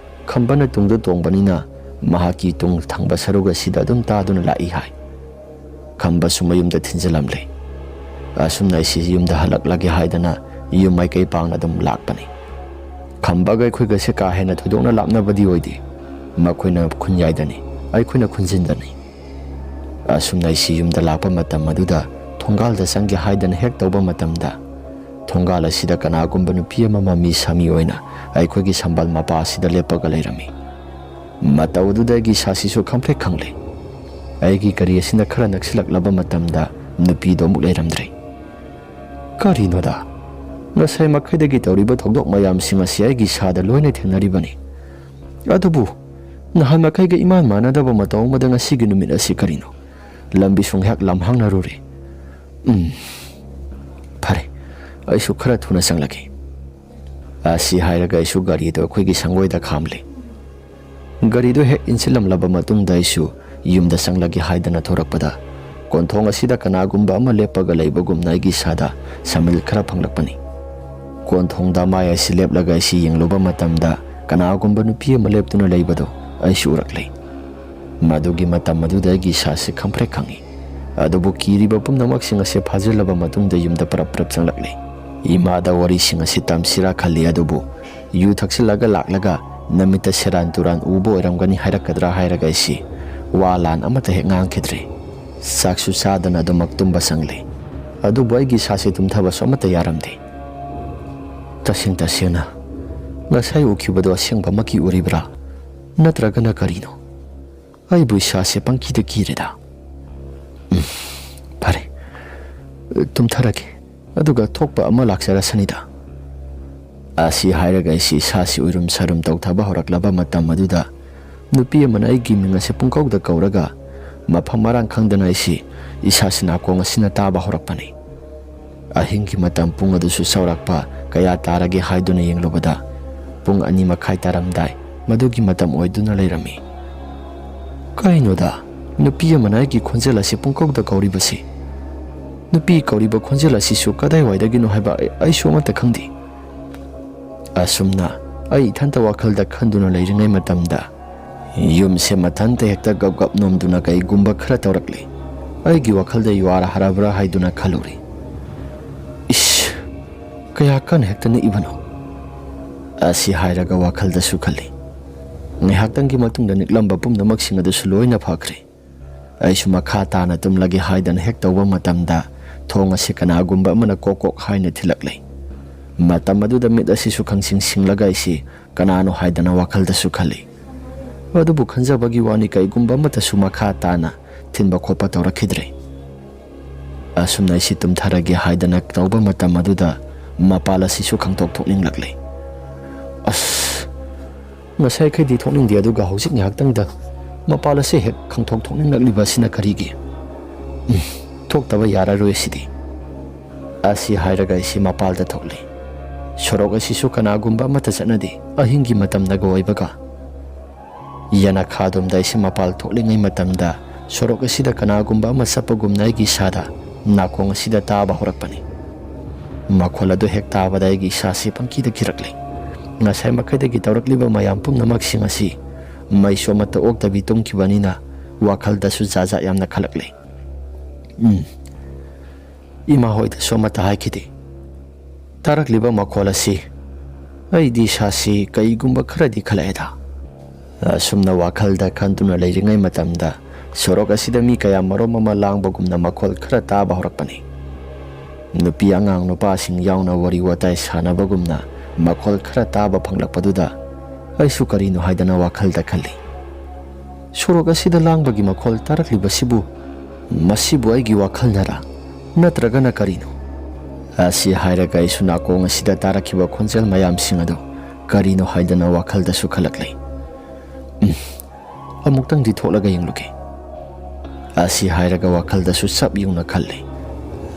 ꯈꯝꯕꯅ ꯇꯨꯡꯗ ꯇꯣꯡꯕꯅꯤꯅ ꯃꯍꯥꯛꯀꯤ ꯇꯨꯡ ꯊꯪꯕ ꯁꯔꯨꯛ ꯑꯁꯤꯗ ꯑꯗꯨꯝ ꯇꯥꯗꯨꯅ ꯂꯥꯛꯏ ꯍꯥꯏ ꯈꯝꯕꯁꯨ ꯃꯌꯨꯝꯗ ꯊꯤꯟꯖꯤꯜꯂꯝꯂꯦ ꯑꯁꯨꯝꯅ ꯑꯩꯁꯤ ꯌꯨꯝꯗ ꯍꯜꯂꯛꯂꯒꯦ ꯍꯥꯏꯗꯅ ꯌꯨꯝ ꯃꯥꯏꯀꯩ ꯄꯥꯡꯅ ꯑꯗꯨꯝ ꯂꯥꯛꯄꯅꯤ ꯈꯝꯕꯒ ꯑꯩꯈꯣꯏꯒꯁꯦ ꯀꯥ ꯍꯦꯟꯅ ꯊꯣꯏꯗꯣꯛꯅ ꯂꯥꯞꯅꯕꯗꯤ ꯑꯣꯏꯗꯦ ꯃꯈꯣꯏꯅ ꯈꯨꯟꯌꯥꯏꯗꯅꯤ ꯑꯩꯈꯣꯏꯅ ꯈꯨꯟꯖꯤꯟꯗꯅꯤ ꯑꯁꯨꯝꯅ ꯑꯩꯁꯤ ꯌꯨꯝꯗ ꯂꯥꯛꯄ ꯃꯇꯝ ꯑꯗꯨꯗ ꯊꯣꯡꯒꯥꯜꯗ ꯆꯪꯒꯦ ꯍꯥꯏꯗꯅ ꯍꯦꯛ ꯇꯧꯕ ꯃꯇꯝꯗ ꯊꯣꯡꯒꯥꯜ ꯑꯁꯤꯗ ꯀꯅꯥꯒꯨꯝꯕ ꯅꯨꯄꯤ ꯑꯃ ꯃꯃꯤ ꯁꯥꯃꯤ ꯑꯣꯏꯅ ꯑꯩꯈꯣꯏꯒꯤ ꯁꯝꯕꯜ ꯃꯄꯥ ꯑꯁꯤꯗ ꯂꯦꯞꯄꯒ ꯂꯩꯔꯝꯃꯤ ꯃꯇꯧꯗꯨꯗ ꯑꯩꯒꯤ ꯏꯁꯥꯁꯤꯁꯨ ꯈꯪꯄ꯭ꯔꯦꯛ ꯈꯪꯂꯦ ꯑꯩꯒꯤ ꯒꯥꯔꯤ ꯑꯁꯤꯅ ꯈꯔ ꯅꯛꯁꯤꯜꯂꯛꯂꯕ ꯃꯇꯝꯗ ꯅꯨꯄꯤꯗꯣ ꯑꯃꯨꯛ ꯂꯩꯔꯝꯗ꯭ꯔꯦ ꯀꯔꯤꯅꯣꯗ ꯉꯁꯥꯏ ꯃꯈꯩꯗꯒꯤ ꯇꯧꯔꯤꯕ ꯊꯧꯗꯣꯛ ꯃꯌꯥꯝꯁꯤꯡ ꯑꯁꯤ ꯑꯩꯒꯤ ꯏꯁꯥꯗ ꯂꯣꯏꯅ ꯊꯦꯡꯅꯔꯤꯕꯅꯤ ꯑꯗꯨꯕꯨ ꯅꯍꯥꯟ ꯃꯈꯩꯒ ꯏꯃꯥꯟ ꯃꯥꯟꯅꯗꯕ ꯃꯇꯧ ꯑꯃꯗ ꯉꯁꯤꯒꯤ ꯅꯨꯃꯤꯠ ꯑꯁꯤ ꯀꯔꯤꯅꯣ ꯂꯝꯕꯤꯁꯨ ꯉꯥꯏꯍꯥꯛ ꯂꯝꯍꯥꯡꯅꯔꯨꯔꯦ ꯐꯔꯦ ꯑꯩꯁꯨ ꯈꯔ ꯊꯨꯅ ꯆꯪꯂꯒꯦ ꯑꯁꯤ ꯍꯥꯏꯔꯒ ꯑꯩꯁꯨ ꯒꯥꯔꯤꯗꯣ ꯑꯩꯈꯣꯏꯒꯤ ꯁꯪꯒꯣꯏꯗ ꯈꯥꯝꯂꯦ ꯒꯥꯔꯤꯗꯣ ꯍꯦꯛ ꯏꯟꯁꯤꯜꯂꯝꯂꯕ ꯃꯇꯨꯡꯗ ꯑꯩꯁꯨ ꯌꯨꯝꯗ ꯆꯪꯂꯒꯦ ꯍꯥꯏꯗꯅ ꯊꯣꯔꯛꯄꯗ ꯀꯣꯟꯊꯣꯡ ꯑꯁꯤꯗ ꯀꯅꯥꯒꯨꯝꯕ ꯑꯃ ꯂꯦꯞꯄꯒ ꯂꯩꯕꯒꯨꯝꯅ ꯑꯩꯒꯤ ꯏꯁꯥꯗ ꯁꯃꯤꯜ ꯈꯔ ꯐꯪꯂꯛꯄꯅꯤ ꯀꯣꯟꯊꯣꯡꯗ ꯃꯥꯏ ꯑꯁꯤ ꯂꯦꯞꯂꯒ ꯑꯩꯁꯤ ꯌꯦꯡꯂꯨꯕ ꯃꯇꯝꯗ ꯀꯅꯥꯒꯨꯝꯕ ꯅꯨꯄꯤ ꯑꯃ ꯂꯦꯞꯇꯨꯅ ꯂꯩꯕꯗꯣ ꯑꯩꯁꯨ उरꯛꯂꯦ ꯃꯗꯨꯒꯤ ꯃꯇꯝ ꯑꯗꯨꯗ ꯑꯩꯒꯤ ꯏꯁꯥꯁꯤ ꯈꯪꯄ꯭ꯔꯦꯛ ꯈꯪꯏ ꯑꯗꯨꯕꯨ ꯀꯤꯔꯤꯕ ꯄꯨꯝꯅꯃꯛꯁꯤꯡ ꯑꯁꯤ ꯐꯥꯖꯤꯜꯂꯕ ꯃꯇꯨꯡꯗ ꯌꯨꯝꯗ ꯄꯔꯞ ꯆꯪꯂꯛꯂꯦ ꯏꯃꯥꯗ ꯋꯥꯔꯤꯁꯤꯡ ꯑꯁꯤ ꯇꯝꯁꯤꯔꯥ ꯈꯜꯂꯤ ꯑꯗꯨꯕꯨ ꯌꯨ ꯊꯛꯆꯤꯜꯂꯒ ꯂꯥꯛꯂꯒ ꯅꯃꯤꯠꯇ ꯁꯦꯔꯥꯟ ꯇꯨꯔꯥꯟ ꯎꯕ ꯑꯣꯏꯔꯝꯒꯅꯤ ꯍꯥꯏꯔꯛꯀꯗ꯭ꯔꯥ ꯍꯥꯏꯔꯒ ꯑꯩꯁꯤ ꯋꯥ ꯂꯥꯟ ꯑꯃꯠꯇ ꯍꯦꯛ ꯉꯥꯡꯈꯤꯗ꯭ꯔꯦ ꯆꯥꯛꯁꯨ ꯆꯥꯗꯅ ꯑꯗꯨꯃꯛ ꯇꯨꯝꯕ ꯆꯪꯂꯦ ꯑꯗꯨꯕꯨ ꯑꯩꯒꯤ ꯏꯁꯥꯁꯤ ꯇꯨꯝꯊꯕꯁꯨ ꯑꯃꯠꯇ ꯌꯥꯔꯝꯗꯦ ꯇꯁꯦꯡꯅ ꯉꯁꯥꯏ ꯎꯈꯤꯕꯗꯣ ꯑꯁꯦꯡꯕꯃꯛꯀꯤ ꯎꯔꯤꯕ꯭ꯔꯥ ꯅꯠꯇ꯭ꯔꯒꯅ ꯀꯔꯤꯅꯣ ꯑꯩꯕꯨ ꯏꯁꯥꯁꯦ ꯄꯪꯀꯤꯗ ꯀꯤꯔꯦꯗ ꯐꯔꯦ ꯇꯨꯝꯊꯔꯒꯦ ꯑꯗꯨꯒ ꯊꯣꯛꯄ ꯑꯃ ꯂꯥꯛꯆꯔꯁꯅꯤꯗ ꯑꯁꯤ ꯍꯥꯏꯔꯒ ꯑꯩꯁꯤ ꯏꯁꯥꯁꯤ ꯎꯏꯔꯨꯝ ꯁꯥꯔꯨꯝ ꯇꯧꯊꯕ ꯍꯧꯔꯛꯂꯕ ꯃꯇꯝ ꯑꯗꯨꯗ ꯅꯨꯄꯤ ꯑꯃꯅ ꯑꯩꯒꯤ ꯃꯤꯡ ꯑꯁꯤ ꯄꯨꯡꯀꯧꯗ ꯀꯧꯔꯒ ꯃꯐꯝ ꯃꯔꯥꯡ ꯈꯪꯗꯅ ꯑꯩꯁꯤ Isasi nakong asina taba horakpani. Ahingki matam pung adusu saurakpa kaya tarage haiduna yenglubada pung 2:30 taramdai madugi matam oiduna leirami. Kainoda nupi amana aigi khonjel asi pungkauda kauribasi. Nupi kauriba khonjel asisu kadaiwaidagino haiba aisu amata khangdi. Asumna ai ithanta wakhalda khanduna leiringai matamda yumse mathanta hekta gap nomduna kaigumba khara tawrakli. Aigi wakhalda yuara harabra haiduna khaluri. Ish, kaya kan hekta na ibano. Asi hairaga wakhalda su khali. Ngayhaktanggi matungda niklamba pumnamak adusu loina phakri. Aisu makha tana tumlagi haidan hekta uba matamda thong asi kanagumba amana kokok haina thilaklei. Matam aduda mit asisu khangsing singlaga isi kanano haidana wakhalda su khali. Adubu khanjabagi wani kaigumba amatasu makha tana thinba khopa tawrakhidre. Asumna isi tumtharagi haidana tawba matam aduda mapala sisu khangtok thokninglakle. As ngasai khaidi thokningdi aduga hojik nghaktangda mapala se hek khangthok thokninglakliba sina karigi. Thoktaba yararoi sidi. Asi hairaga isi mapalda thokli. Sorok asisu kanagumba amata chatnadi ahingi matamdaga oibaga. Yana khadomda isi mapal thoklingai matamda sorok asida kanagumba ama sapagumna aigi sada nakong asida taba horakpani. Makhol adu hek tabada aigi isasi pangkida kirakli. Ngasai makhaidagi tawrakliba mayam pumnamak asi maiso amata oktabi tungkibanina wakhaldasu jaja yamna khalakli. Ima hoidasu amata haikidi. Tarakliba makhol asi aidi isasi kaigumba kharadi khalaeda. Asumna wakhalda khantuna leiringai matamda sorok asida mi kaya marom ama langbagumna makhol khara taba horakpani. Nupi angang nupasing yauna wari watai sanabagumna makhol khara taba phanglakpaduda aisu karino haidana wakhalda khali. Sorok asida langbagi makhol tarakliba masibu aigi wakhalnara natragana karino. Asi hairaga aisu nakong asida tarakhiba khonjel mayamsing adu karino haidana wakhalda su khalaklei. Amuktang di tholaga yengluke. Asi hairaga wakhalda su sap yungna khalli.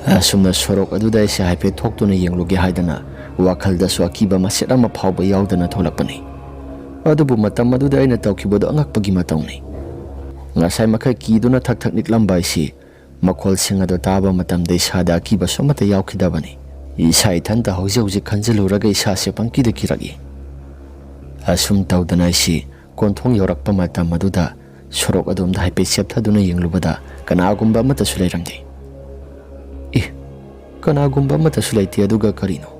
Asumna sorok aduda isi haipe thoktuna yengluge haidana wakhalda su akiba maset ama phauba yaudana tholakpani. Adubu matam aduda aina tawkhibadu angakpagi matawni. Ngasai makai kiduna thak niklamba isi makhol sing adu taba matamda isada akiba somata yaukhidabani. Isa ithanta hauji khanjaluraga isase pangkida kiragi. Asum tawdana isi konthong yorakpa matam aduda sorok adumda haipe septhaduna yenglubada kanagumba amatasu leiramdi. Kanagumba amatasu leiti aduga karino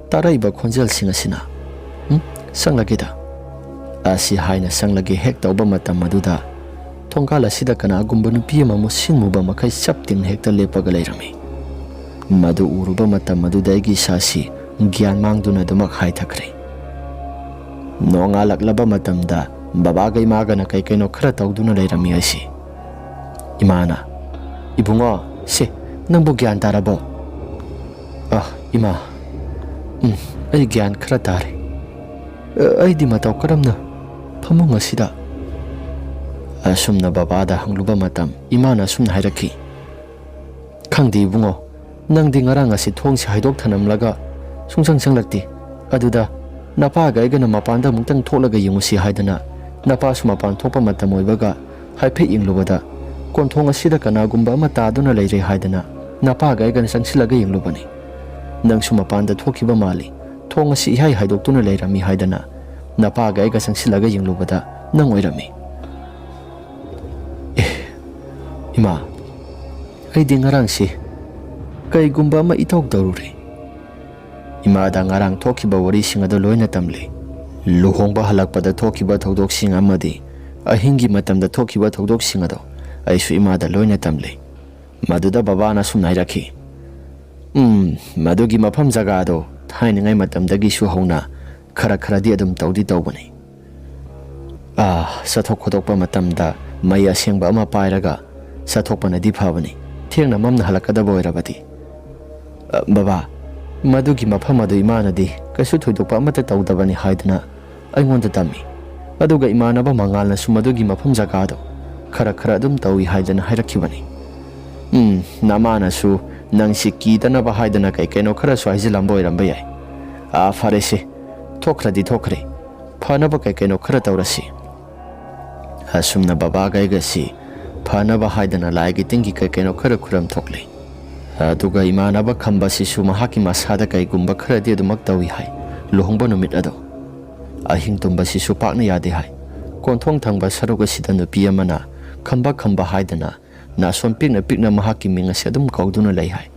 taraiba khonjel sing asina sanglageda. Asi haina sanglage hek tawba matam aduda thongkala sida kanagumba nupi ama musinmuba makai saptin hekta lepaga leirami. Madu uruba matam aduda aigi isasi gyan mangduna dumak haithakre. Nongalaklaba matamda babaga imagana kai kaino khara tawduna leirami aisi. Imana, ibungo se nangbu gyan tarabo. Ima, ai gyan khara tare. Ai di mataw karamna phamung asida. Asumna babada hangluba matam imana sumna hairaki. Khangdi ibungo nangdi ngarang asi thongsi haidok thanamlaga sungsang sanglakti aduda napaga aigana mapanda mungtang tholaga yengusi haidana napasu mapan thopa matam oibaga haipe yenglubada konthong asida kanagumba ama taduna leire haidana napaga aigana sangsilaga yenglubani. Nangsu mapanda thokiba mali thong asi ihai haidoktuna leirami haidana napaga aiga sangsilaga yenglubada nang oirami. Ima, aidi ngarang si kaigumba ama itawk daruri. Imada ngarang thokiba wari singado loina tamli. Luhongba halakpada thokiba thodok sing amadi ahingi matamda thokiba thodok singado aisu imada loina tamli. Maduda babana sumnairaki. Madugi mafam jaga ado thainingai matamdagi su hauna khara di adum tawdi tawbani. Sathok khodokpa matamda mai asengba ama pairaga sathokpana di phabani thengna mamna halakadaba oirabadi. Baba madugi mafam adu imanadi kasu thoidokpa amata tawdabani haidana aingonda tami. Aduga imanaba mangalna su madugi mafam jaga ado khara adum tawi haidana hairakibani. Namanasu nang si kidanaba haidana kay keno khara su haijilambo iramba yai. Fare si thokradi thokre phanaba kay keno khara tawrasi. Asumna baba gaiga si phanaba haidana laigi tingi kay keno khara khuram thokle. Aduga imanaba khamba sisu mahaki masada kay gumba khara di adumak tawi hai. Luhongba numit ado. Ahing tumba sisu pakna yade hai. Konthong thangba saruga sida nupi amana khamba haidana na som pikna mahaki minga sedum kauduna lei hai.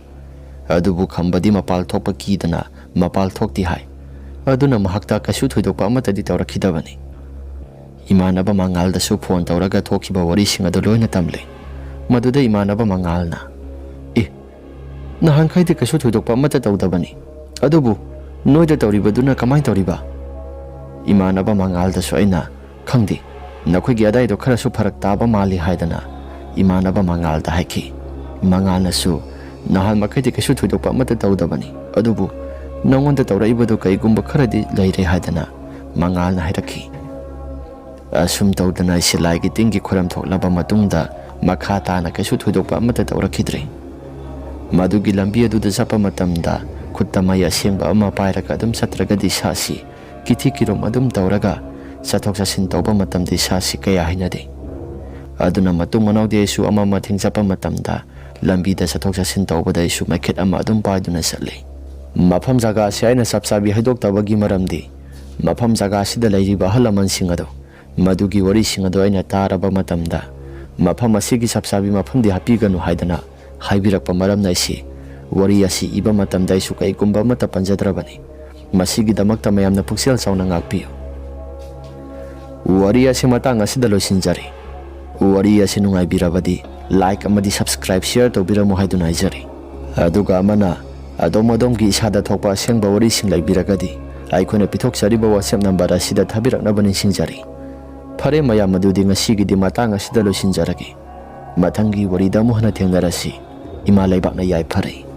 Adubu khambadi mapal thokpa kidana mapal thokti hai. Aduna mahakta kasu thoidokpa amatadi tawrakhidabani. Imanaba mangal da su phone tawraga thokhiba wari singa do loina tamle. Maduda imanaba mangalna. Nahan khaidi kasu thoidokpa amata tawdabani. Adubu noida tawribaduna kamai tawriba. Imanaba mangal da su aina khangdi nakhoi adai do khara su pharak taba mali haidana imanaba mangal da haiki mangal na su nahan makhai kasu thoidokpa amata tawdabani. Adubu nangonda tawraibadu kai gumba kharadi leire haidana mangal na hairaki. Asum tawdana silai gi tingi khuram thoklaba matungda makha ta na kasu thoidokpa amata tawrakhidre. Madugi lambi adu da zapa matamda khutta mai asengba ama pairaka adum satragadi sasi kithi kirom adum tawraga sathok sasin tawba matamdi sasi kaya hinade. Aduna matung manawdi isu ama mathing zapa matamda lambi da sathok sasin tawba da isu makhet ama adum paiduna satle. Mafam jaga si aina sapsabi haidok tabagi maramdi mafam jaga sida leiriba halaman singado madugi wari singado aina taraba matamda mafam asigi sapsabi mafam di hapiganu haidana haibirakpa maram naisi wari asi iba matamda isu kai kumba mata panjadrabani masigi damakta mayamna puksel sauna ngakpiyo. Wari asi matang asida loisinjari. Wari asi nungai birabadi like amadi subscribe share tobiramu haiduna haijari. Aduga amana adom-adom gi isada thokpa asengba wari sing laibiragadi aikhoina pithokjariba WhatsApp number asida thabiraknabani singjari. Phare mayam adudi ngasigidi matang asida loisinjaragi. Mathangi wari da muhna thengnarasi ima laibakna yai phare.